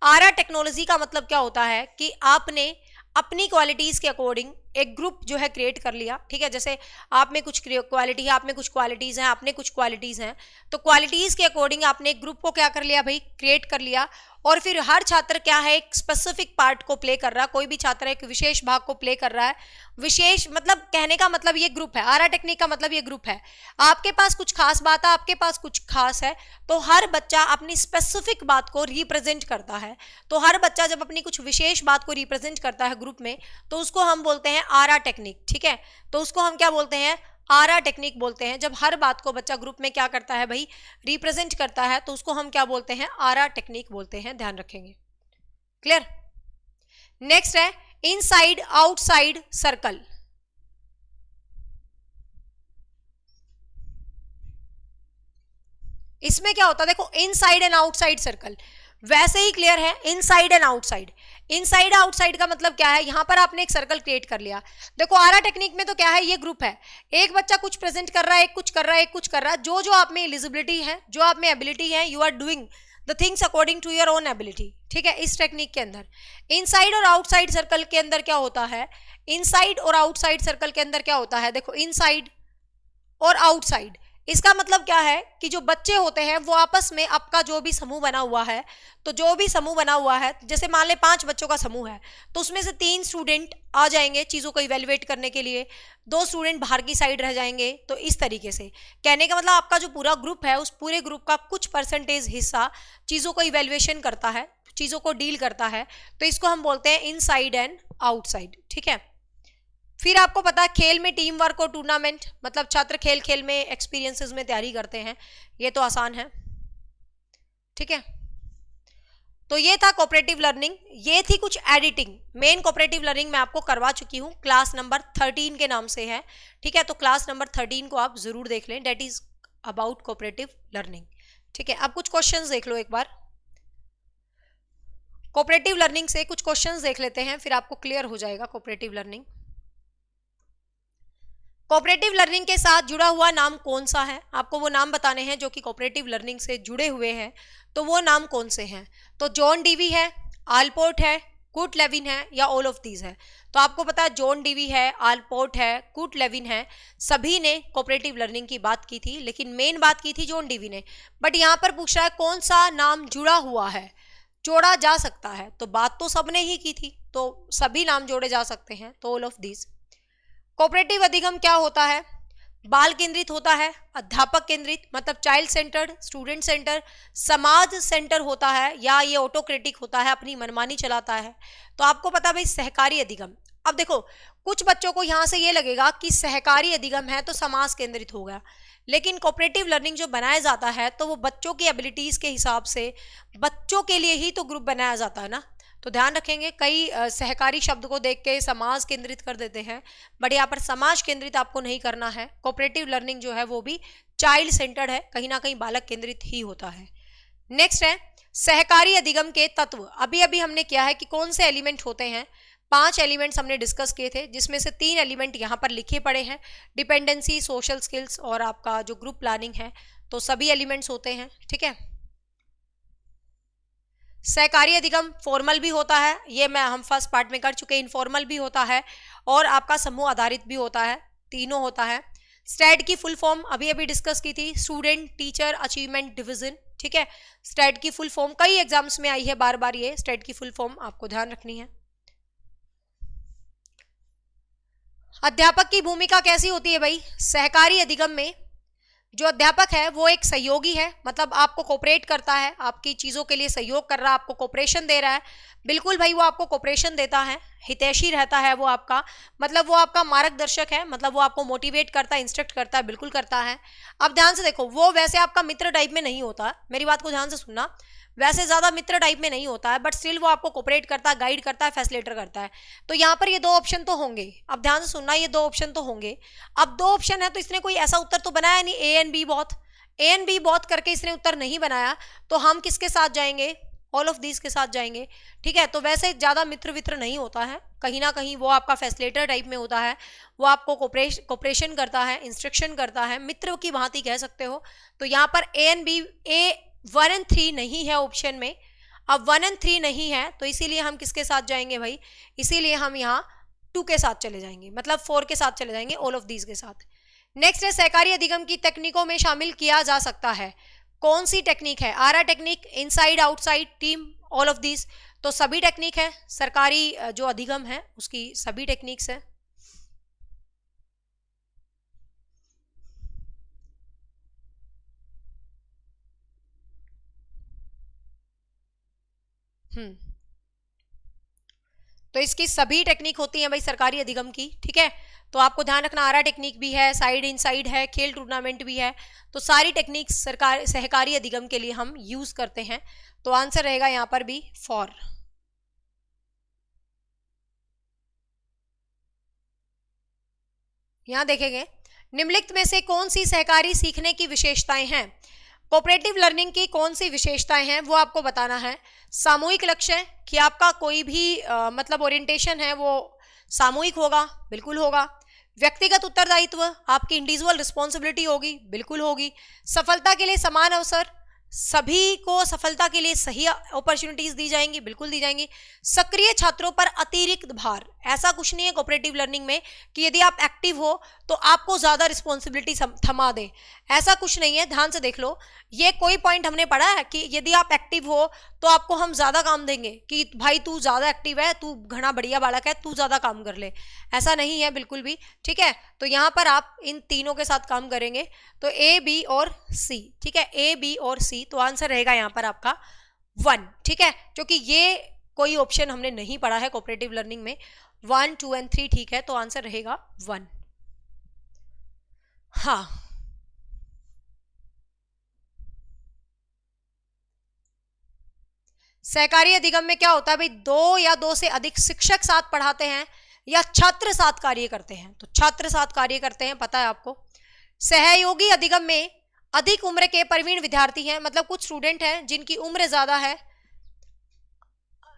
आरा टेक्नोलॉजी का मतलब क्या होता है कि आपने अपनी क्वालिटीज के अकॉर्डिंग एक ग्रुप जो है क्रिएट कर लिया, ठीक है। जैसे आप में कुछ क्वालिटी है, आप में कुछ क्वालिटीज हैं, आपने कुछ क्वालिटीज हैं, तो क्वालिटीज के अकॉर्डिंग आपने एक ग्रुप को क्या कर लिया भाई, क्रिएट कर लिया। और फिर हर छात्र क्या है, एक स्पेसिफिक पार्ट को प्ले कर रहा है, कोई भी छात्र एक विशेष भाग को प्ले कर रहा है। विशेष मतलब कहने का मतलब ये ग्रुप है, आरा टेक्निक का मतलब ये ग्रुप है। आपके पास कुछ खास बात है, आपके पास कुछ खास है, तो हर बच्चा अपनी स्पेसिफिक बात को रिप्रेजेंट करता है। तो हर बच्चा जब अपनी कुछ विशेष बात को रिप्रेजेंट करता है ग्रुप में, तो उसको हम बोलते हैं आरा टेक्निक, ठीक है। तो उसको हम क्या बोलते हैं, आरा टेक्निक बोलते हैं। जब हर बात को बच्चा ग्रुप में क्या करता है भाई, रिप्रेजेंट करता है, तो उसको हम क्या बोलते हैं, आरा टेक्निक बोलते हैं, ध्यान रखेंगे। क्लियर। नेक्स्ट है इनसाइड आउटसाइड सर्कल। इसमें क्या होता है, देखो इनसाइड एंड आउटसाइड सर्कल वैसे ही क्लियर है, inside and outside. Inside outside का मतलब क्या है, यहां पर आपने एक सर्कल क्रिएट कर लिया। देखो आरा टेक्निक में तो क्या है, ये ग्रुप है, एक बच्चा कुछ प्रेजेंट कर रहा है, एक कुछ कर रहा है, एक कुछ कर रहा है, जो जो आप में एलिजिबिलिटी है, जो आप में एबिलिटी है, you are doing the things according to your own ability, ठीक है। इस टेक्निक के अंदर इनसाइड और आउटसाइड सर्कल के अंदर क्या होता है, इनसाइड और आउटसाइड सर्कल के अंदर क्या होता है, देखो इनसाइड और आउटसाइड, इसका मतलब क्या है कि जो बच्चे होते हैं वो आपस में, आपका जो भी समूह बना हुआ है, तो जो भी समूह बना हुआ है, जैसे मान ले 5 बच्चों का समूह है, तो उसमें से 3 स्टूडेंट आ जाएंगे चीज़ों को इवेल्युएट करने के लिए, 2 स्टूडेंट बाहर की साइड रह जाएंगे। तो इस तरीके से कहने का मतलब आपका जो पूरा ग्रुप है, उस पूरे ग्रुप का कुछ परसेंटेज हिस्सा चीज़ों को इवेल्युएशन करता है, चीज़ों को डील करता है। तो इसको हम बोलते हैं इनसाइड एंड आउटसाइड, ठीक है। फिर आपको पता है खेल में टीम वर्क और टूर्नामेंट, मतलब छात्र खेल खेल में एक्सपीरियंसेस में तैयारी करते हैं, ये तो आसान है, ठीक है। तो ये था कोऑपरेटिव लर्निंग, ये थी कुछ एडिटिंग। मेन कोऑपरेटिव लर्निंग मैं आपको करवा चुकी हूँ, क्लास नंबर 13 के नाम से है, ठीक है। तो क्लास नंबर 13 को आप जरूर देख लें, that is about cooperative learning. ठीक है, अब कुछ क्वेश्चंस देख लो एक बार। कोऑपरेटिव लर्निंग से कुछ क्वेश्चंस देख लेते हैं, फिर आपको क्लियर हो जाएगा कोऑपरेटिव लर्निंग। कोऑपरेटिव लर्निंग के साथ जुड़ा हुआ नाम कौन सा है, आपको वो नाम बताने हैं जो कि कोऑपरेटिव लर्निंग से जुड़े हुए हैं, तो वो नाम कौन से हैं। तो जॉन डीवी है, आलपोर्ट है, कूट लेविन है, या ऑल ऑफ दीज है। तो आपको पता है जॉन डीवी है, आलपोर्ट है, कूट लेविन है, सभी ने कोऑपरेटिव लर्निंग की बात की थी, लेकिन मेन बात की थी जॉन डीवी ने। बट यहाँ पर पूछ रहा है कौन सा नाम जुड़ा हुआ है, जोड़ा जा सकता है, तो बात तो सबने ही की थी, तो सभी नाम जोड़े जा सकते हैं, तो ऑल ऑफ दीज। कोऑपरेटिव अधिगम क्या होता है, बाल केंद्रित होता है, अध्यापक केंद्रित मतलब चाइल्ड सेंटर्ड, स्टूडेंट सेंटर, समाज सेंटर होता है, या ये ऑटोक्रेटिक होता है, अपनी मनमानी चलाता है। तो आपको पता भाई सहकारी अधिगम। अब देखो कुछ बच्चों को यहाँ से ये लगेगा कि सहकारी अधिगम है तो समाज केंद्रित हो गया, लेकिन कोऑपरेटिव लर्निंग जो बनाया जाता है तो वो बच्चों की एबिलिटीज के हिसाब से बच्चों के लिए ही तो ग्रुप बनाया जाता है ना। तो ध्यान रखेंगे, कई सहकारी शब्द को देख के समाज केंद्रित कर देते हैं, बट यहाँ पर समाज केंद्रित आपको नहीं करना है। कोऑपरेटिव लर्निंग जो है वो भी चाइल्ड सेंटर्ड है, कहीं ना कहीं बालक केंद्रित ही होता है। नेक्स्ट है सहकारी अधिगम के तत्व। अभी अभी हमने किया है कि कौन से एलिमेंट होते हैं, 5 एलिमेंट्स हमने डिस्कस किए थे, जिसमें से 3 एलिमेंट यहाँ पर लिखे पड़े हैं, डिपेंडेंसी, सोशल स्किल्स और आपका जो ग्रुप प्लानिंग है, तो सभी एलिमेंट्स होते हैं। ठीक है, सहकारी अधिगम फॉर्मल भी होता है, ये हम फर्स्ट पार्ट में कर चुके, इनफॉर्मल भी होता है और आपका समूह आधारित भी होता है, तीनों होता है। स्टैट की फुल फॉर्म अभी अभी डिस्कस की थी, स्टूडेंट टीचर अचीवमेंट डिवीजन। ठीक है, स्टैट की फुल फॉर्म कई एग्जाम्स में आई है बार बार, ये स्टैट की फुल फॉर्म आपको ध्यान रखनी है। अध्यापक की भूमिका कैसी होती है भाई, सहकारी अधिगम में जो अध्यापक है वो एक सहयोगी है, मतलब आपको कोऑपरेट करता है, आपकी चीज़ों के लिए सहयोग कर रहा है, आपको कोऑपरेशन दे रहा है। बिल्कुल भाई, वो आपको कोऑपरेशन देता है, हितैषी रहता है वो आपका, मतलब वो आपका मार्गदर्शक है, मतलब वो आपको मोटिवेट करता है, इंस्ट्रक्ट करता है, बिल्कुल करता है। अब ध्यान से देखो, वो वैसे आपका मित्र टाइप में नहीं होता, मेरी बात को ध्यान से सुनना, वैसे ज़्यादा मित्र टाइप में नहीं होता है, बट स्टिल वो आपको कोऑपरेट करता है, गाइड करता है, फैसिलिटेटर करता है। तो यहाँ पर ये 2 ऑप्शन तो होंगे, अब ध्यान से सुनना, ये 2 ऑप्शन तो होंगे। अब 2 ऑप्शन है तो इसने कोई ऐसा उत्तर तो बनाया नहीं, A and B both, A and B both करके इसने उत्तर नहीं बनाया, तो हम किसके साथ जाएंगे, ऑल ऑफ दीज के साथ जाएंगे। ठीक है, तो वैसे ज़्यादा मित्र वित्र नहीं होता है, कहीं ना कहीं वो आपका फैसिलिटेटर टाइप में होता है, वो आपको कोऑपरेशन करता है, इंस्ट्रक्शन करता है, मित्र की भांति कह सकते हो। तो यहाँ पर A and B, A 1 and 3 नहीं है ऑप्शन में। अब 1 एंड 3 नहीं है तो इसीलिए हम किसके साथ जाएंगे भाई, इसीलिए हम यहाँ 2 के साथ चले जाएंगे, मतलब 4 के साथ चले जाएंगे, ऑल ऑफ दीज के साथ। नेक्स्ट है सहकारी अधिगम की तकनीकों में शामिल किया जा सकता है, कौन सी टेक्निक है, आरा technique, inside outside, team, all of these. तो सभी टेक्निक है, सरकारी जो अधिगम है उसकी सभी टेक्निक्स है। तो इसकी सभी टेक्निक होती हैं भाई सरकारी अधिगम की। ठीक है, तो आपको ध्यान रखना, आरा टेक्निक भी है, साइड इनसाइड है, खेल टूर्नामेंट भी है, तो सारी टेक्निक सरकार सहकारी अधिगम के लिए हम यूज करते हैं। तो आंसर रहेगा यहाँ पर भी फॉर। यहाँ देखेंगे निम्नलिखित में से कौन सी सहकारी सीखने की विशेषताएं हैं, कोऑपरेटिव लर्निंग की कौन सी विशेषताएं हैं वो आपको बताना है। सामूहिक लक्ष्य है कि आपका कोई भी मतलब ओरिएंटेशन है वो सामूहिक होगा, बिल्कुल होगा। व्यक्तिगत उत्तरदायित्व, आपकी इंडिविजुअल रिस्पॉन्सिबिलिटी होगी, बिल्कुल होगी। सफलता के लिए समान अवसर, सभी को सफलता के लिए सही अपॉर्चुनिटीज दी जाएंगी, बिल्कुल दी जाएंगी। सक्रिय छात्रों पर अतिरिक्त भार, ऐसा कुछ नहीं है कोऑपरेटिव लर्निंग में कि यदि आप एक्टिव हो तो आपको ज्यादा रिस्पॉन्सिबिलिटी थमा दें, ऐसा कुछ नहीं है। ध्यान से देख लो, ये कोई पॉइंट हमने पढ़ा है कि यदि आप एक्टिव हो तो आपको हम ज्यादा काम देंगे कि भाई तू ज्यादा एक्टिव है, तू घना बढ़िया बालक है, तू ज्यादा काम कर ले, ऐसा नहीं है बिल्कुल भी। ठीक है, तो यहाँ पर आप इन तीनों के साथ काम करेंगे, तो ए बी और सी। ठीक है, ए बी और सी, तो आंसर रहेगा यहाँ पर आपका 1। ठीक है, क्योंकि ये कोई ऑप्शन हमने नहीं पढ़ा है कोऑपरेटिव लर्निंग में, 1, 2 एंड 3। ठीक है, तो आंसर रहेगा 1। हाँ, सहकारी अधिगम में क्या होता है भाई, 2 या 2 से अधिक शिक्षक साथ पढ़ाते हैं या छात्र साथ कार्य करते हैं, तो छात्र साथ कार्य करते हैं, पता है आपको। सहयोगी अधिगम में अधिक उम्र के प्रवीण विद्यार्थी हैं, मतलब कुछ स्टूडेंट हैं जिनकी उम्र ज्यादा है।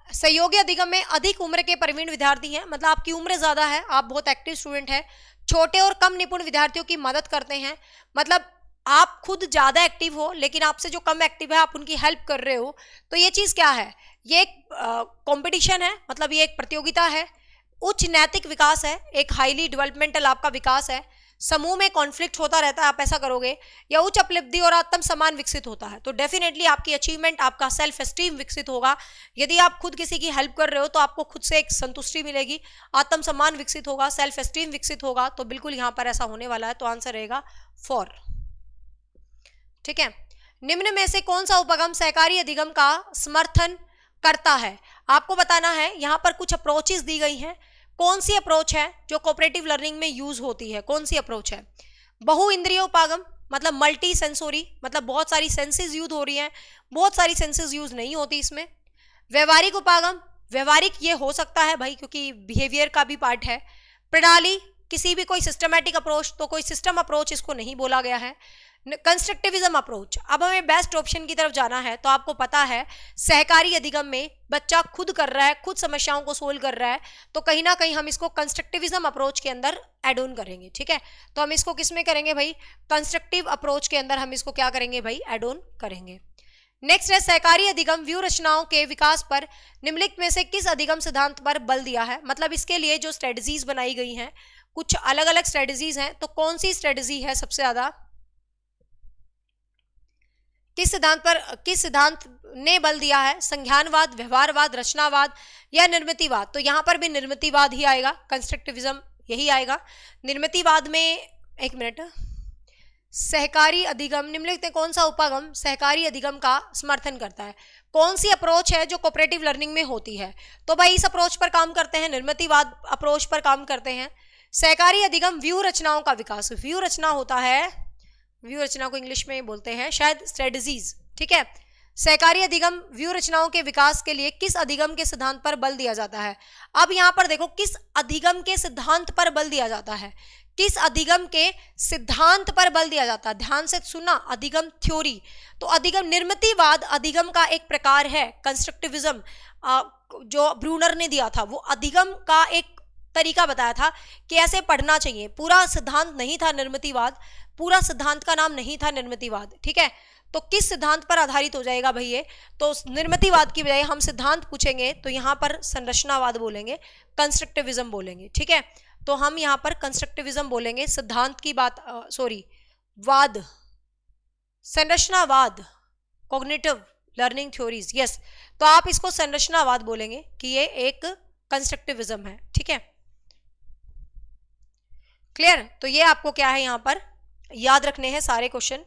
सहयोगी अधिगम में अधिक उम्र के प्रवीण विद्यार्थी हैं, मतलब आपकी उम्र ज्यादा है, आप बहुत एक्टिव स्टूडेंट हैं। छोटे और कम निपुण विद्यार्थियों की मदद करते हैं, मतलब आप खुद ज्यादा एक्टिव हो लेकिन आपसे जो कम एक्टिव है आप उनकी हेल्प कर रहे हो। तो ये चीज क्या है, ये एक कंपटीशन है, मतलब ये एक प्रतियोगिता है। उच्च नैतिक विकास है, एक हाईली डेवलपमेंटल आपका विकास है। समूह में कॉन्फ्लिक्ट होता रहता है, आप ऐसा करोगे। या उच्च उपलब्धि और आत्म सम्मान विकसित होता है, तो डेफिनेटली आपकी अचीवमेंट, आपका सेल्फ एस्टीम विकसित होगा। यदि आप खुद किसी की हेल्प कर रहे हो तो आपको खुद से एक संतुष्टि मिलेगी, आत्म सम्मान विकसित होगा, सेल्फ एस्टीम विकसित होगा। तो बिल्कुल यहां पर ऐसा होने वाला है, तो आंसर रहेगा 4। ठीक है, निम्न में से कौन सा उपगम सहकारी अधिगम का समर्थन करता है? आपको बताना है, यहां पर कुछ अप्रोचेस दी गई हैं। कौन सी अप्रोच है जो कोऑपरेटिव लर्निंग में यूज होती है? कौन सी अप्रोच है? बहु इंद्रिय उपागम, मतलब मल्टी सेंसोरी, मतलब बहुत सारी सेंसेस यूज हो रही हैं, बहुत सारी सेंसेस यूज नहीं होती इसमें। व्यवहारिक उपागम, व्यवहारिक ये हो सकता है भाई, क्योंकि बिहेवियर का भी पार्ट है। प्रणाली, किसी भी कोई सिस्टमैटिक अप्रोच, तो कोई सिस्टम अप्रोच इसको नहीं बोला गया है। कंस्ट्रक्टिविज्म अप्रोच, अब हमें बेस्ट ऑप्शन की तरफ जाना है, तो आपको पता है सहकारी अधिगम में बच्चा खुद कर रहा है, खुद समस्याओं को सोल्व कर रहा है, तो कहीं ना कहीं हम इसको कंस्ट्रक्टिविज्म अप्रोच के अंदर एड ऑन करेंगे। ठीक है, तो हम इसको किस में करेंगे भाई? कंस्ट्रक्टिव अप्रोच के अंदर हम इसको क्या करेंगे भाई? एड ऑन करेंगे। नेक्स्ट है सहकारी अधिगम व्यू रचनाओं के विकास पर निम्नलिखित में से किस अधिगम सिद्धांत पर बल दिया है? मतलब इसके लिए जो स्ट्रेटजीज बनाई गई हैं, कुछ अलग अलग स्ट्रेटजीज हैं, तो कौन सी स्ट्रेटजी है सबसे ज्यादा, किस सिद्धांत ने बल दिया है? संज्ञानवाद, व्यवहारवाद, रचनावाद या निर्मितिवाद? तो यहां पर भी निर्मितिवाद ही आएगा, कंस्ट्रक्टिविज्म यही आएगा। निर्मितिवाद में, एक मिनट, सहकारी अधिगम निम्नलिखित में कौन सा उपागम सहकारी अधिगम का समर्थन करता है? कौन सी अप्रोच है जो कोऑपरेटिव लर्निंग में होती है? तो भाई इस अप्रोच पर काम करते हैं, निर्मितिवाद अप्रोच पर काम करते हैं। सहकारी अधिगम व्यू रचनाओं का विकास, व्यू रचना होता है, व्यू रचना को इंग्लिश में बोलते हैं शायद स्ट्रेटजीज। ठीक है, सहकारी अधिगम व्यू रचनाओं के विकास के लिए किस अधिगम के सिद्धांत पर बल दिया जाता है? अब यहां पर देखो, किस अधिगम के सिद्धांत पर बल दिया जाता है, किस अधिगम के सिद्धांत पर बल दिया जाता है? ध्यान से सुनना, अधिगम थ्योरी। तो अधिगम निर्मितिवाद अधिगम का एक प्रकार है। कंस्ट्रक्टिविज्म जो ब्रूनर ने दिया था, वो अधिगम का एक तरीका बताया था कि ऐसे पढ़ना चाहिए। पूरा सिद्धांत नहीं था निर्मितिवाद, पूरा सिद्धांत का नाम नहीं था निर्मितिवाद। ठीक है, तो किस सिद्धांत पर आधारित हो जाएगा भाई ये? तो निर्मितिवाद की बजाय हम सिद्धांत पूछेंगे तो यहां पर संरचनावाद बोलेंगे, कंस्ट्रक्टिविज्म बोलेंगे। ठीक है, तो हम यहां पर कंस्ट्रक्टिविज्म बोलेंगे, सिद्धांत की बात, वाद, संरचनावाद, कॉग्निटिव लर्निंग थ्योरीज, यस। तो आप इसको संरचनावाद बोलेंगे कि ये एक कंस्ट्रक्टिविज्म है। ठीक है, क्लियर? तो ये आपको क्या है, यहां पर याद रखने हैं सारे क्वेश्चन,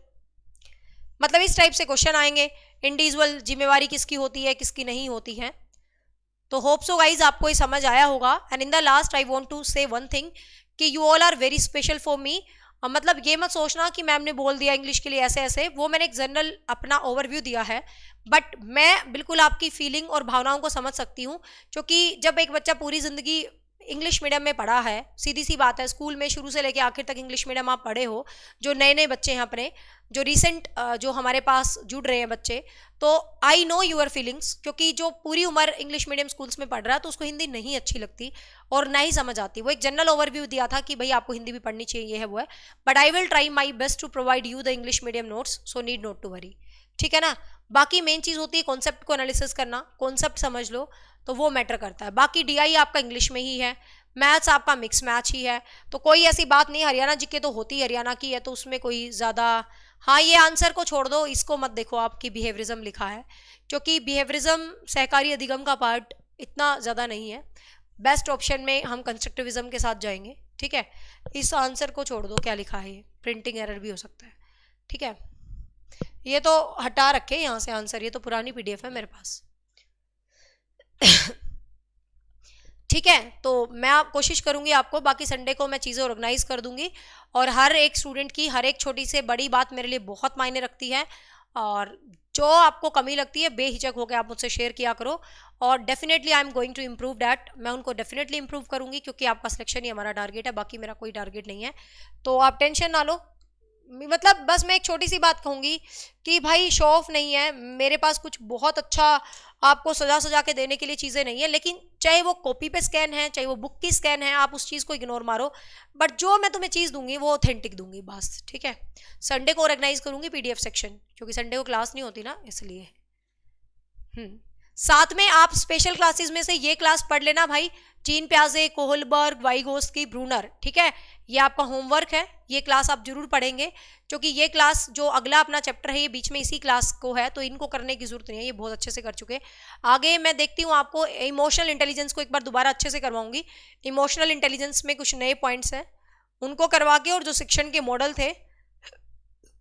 मतलब इस टाइप से क्वेश्चन आएंगे। इंडिविजुअल जिम्मेवारी किसकी होती है, किसकी नहीं होती है। तो होप सो गाइज आपको ये समझ आया होगा। And in the last I want to say one thing कि you all are very special for me. मतलब ये मत सोचना कि मैम ने बोल दिया इंग्लिश के लिए ऐसे ऐसे, वो मैंने एक जनरल अपना ओवरव्यू दिया है, बट मैं बिल्कुल आपकी फीलिंग और भावनाओं को समझ सकती हूँ। क्योंकि जब एक बच्चा पूरी जिंदगी इंग्लिश मीडियम में पढ़ा है, सीधी सी बात है, स्कूल में शुरू से लेके आखिर तक इंग्लिश मीडियम आप पढ़े हो, जो नए नए बच्चे हैं अपने, जो रिसेंट जो हमारे पास जुड़ रहे हैं बच्चे, तो आई नो यूर फीलिंग्स। क्योंकि जो पूरी उम्र इंग्लिश मीडियम स्कूल्स में पढ़ रहा है तो उसको हिंदी नहीं अच्छी लगती और ना ही समझ आती। वो एक जनरल ओवरव्यू दिया था कि भाई आपको हिंदी भी पढ़नी चाहिए, ये है वो है, but I will try my best to provide you the English medium notes, so need not to worry. ठीक है ना, बाकी मेन चीज होती है कॉन्सेप्ट को एनालिसिस करना, कॉन्सेप्ट समझ लो तो वो मैटर करता है। बाकी डीआई आपका इंग्लिश में ही है, मैथ्स आपका मिक्स मैच ही है, तो कोई ऐसी बात नहीं। हरियाणा जी के तो होती हरियाणा की है, तो उसमें कोई ज़्यादा, हाँ ये आंसर को छोड़ दो, इसको मत देखो आपकी बिहेवियरिज्म लिखा है, क्योंकि बिहेवियरिज्म सहकारी अधिगम का पार्ट इतना ज़्यादा नहीं है। बेस्ट ऑप्शन में हम कंस्ट्रक्टिविज्म के साथ जाएंगे। ठीक है, इस आंसर को छोड़ दो, क्या लिखा है ये, प्रिंटिंग एरर भी हो सकता है। ठीक है, ये तो हटा रखे यहाँ से आंसर, ये तो पुरानी पीडीएफ है मेरे पास। ठीक है, तो मैं कोशिश करूंगी आपको, बाकी संडे को मैं चीज़ें ऑर्गेनाइज कर दूंगी, और हर एक स्टूडेंट की हर एक छोटी से बड़ी बात मेरे लिए बहुत मायने रखती है, और जो आपको कमी लगती है बेहिचक होकर आप मुझसे शेयर किया करो, और definitely I am going to improve that, मैं उनको डेफिनेटली इम्प्रूव करूंगी, क्योंकि आपका सिलेक्शन ही हमारा टारगेट है, बाकी मेरा कोई टारगेट नहीं है। तो आप टेंशन ना लो, मतलब बस मैं एक छोटी सी बात कहूंगी कि भाई शो ऑफ नहीं है, मेरे पास कुछ बहुत अच्छा आपको सजा सजा के देने के लिए चीज़ें नहीं है, लेकिन चाहे वो कॉपी पे स्कैन है, चाहे वो बुक की स्कैन है, आप उस चीज़ को इग्नोर मारो, बट जो मैं तुम्हें चीज़ दूंगी वो ऑथेंटिक दूंगी बस, ठीक है। संडे को ऑर्गेनाइज करूंगी पीडीएफ सेक्शन, क्योंकि संडे को क्लास नहीं होती ना, इसलिए। साथ में आप स्पेशल क्लासेस में से ये क्लास पढ़ लेना भाई, जीन प्याजे, कोहलबर्ग, वाइगोस्की, ब्रूनर, ठीक है। ये आपका होमवर्क है, ये क्लास आप जरूर पढ़ेंगे, क्योंकि ये क्लास जो अगला अपना चैप्टर है ये बीच में इसी क्लास को है, तो इनको करने की जरूरत नहीं है, ये बहुत अच्छे से कर चुके हैं। आगे मैं देखती हूँ आपको इमोशनल इंटेलिजेंस को एक बार दोबारा अच्छे से करवाऊंगी। इमोशनल इंटेलिजेंस में कुछ नए पॉइंट्स हैं, उनको करवा के, और जो शिक्षण के मॉडल थे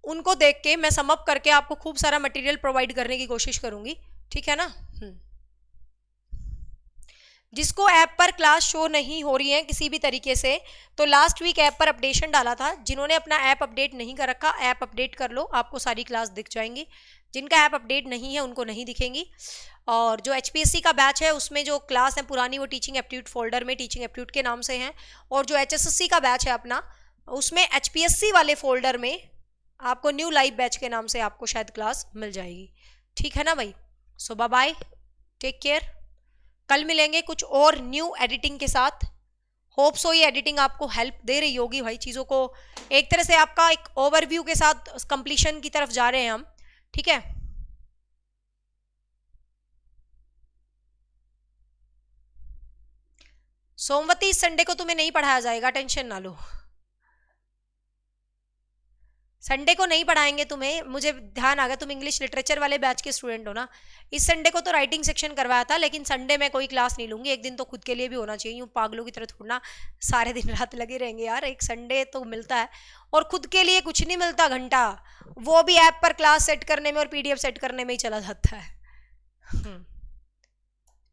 उनको देख के मैं समअप करके आपको खूब सारा मटेरियल प्रोवाइड करने की कोशिश करूंगी, ठीक है ना। जिसको ऐप पर क्लास शो नहीं हो रही है किसी भी तरीके से, तो लास्ट वीक ऐप पर अपडेशन डाला था, जिन्होंने अपना ऐप अपडेट नहीं कर रखा, ऐप अपडेट कर लो, आपको सारी क्लास दिख जाएंगी। जिनका ऐप अपडेट नहीं है उनको नहीं दिखेंगी। और जो HPSC का बैच है उसमें जो क्लास है पुरानी वो टीचिंग एप्टीट्यूड फोल्डर में टीचिंग एप्टीट्यूड के नाम से हैं, और जो HSSC का बैच है अपना उसमें HPSC वाले फोल्डर में आपको न्यू लाइव बैच के नाम से आपको शायद क्लास मिल जाएगी, ठीक है ना भाई। सो बाय बाय, टेक केयर, कल मिलेंगे कुछ और न्यू एडिटिंग के साथ। होप सो ये एडिटिंग आपको हेल्प दे रही होगी भाई, चीज़ों को एक तरह से आपका एक ओवरव्यू के साथ कंप्लीशन की तरफ जा रहे हैं हम, ठीक है। सोमवती इस संडे को तुम्हें नहीं पढ़ाया जाएगा, टेंशन ना लो, संडे को नहीं पढ़ाएंगे तुम्हें, मुझे ध्यान आ गया तुम इंग्लिश लिटरेचर वाले बैच के स्टूडेंट हो ना। इस संडे को तो राइटिंग सेक्शन करवाया था, लेकिन संडे में कोई क्लास नहीं लूंगी, एक दिन तो खुद के लिए भी होना चाहिए, यूं पागलों की तरह थोड़ा सारे दिन रात लगे रहेंगे यार, एक संडे तो मिलता है, और खुद के लिए कुछ नहीं मिलता घंटा, वो भी ऐप पर क्लास सेट करने में और PDF सेट करने में ही चला जाता है,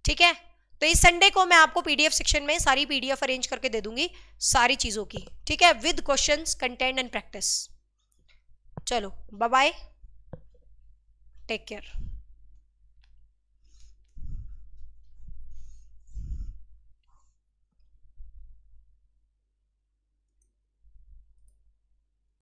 ठीक है। तो इस संडे को मैं आपको PDF सेक्शन में सारी PDF अरेंज करके दे दूंगी सारी चीजों की, ठीक है, with questions, content and practice. चलो बाय बाय, टेक केयर।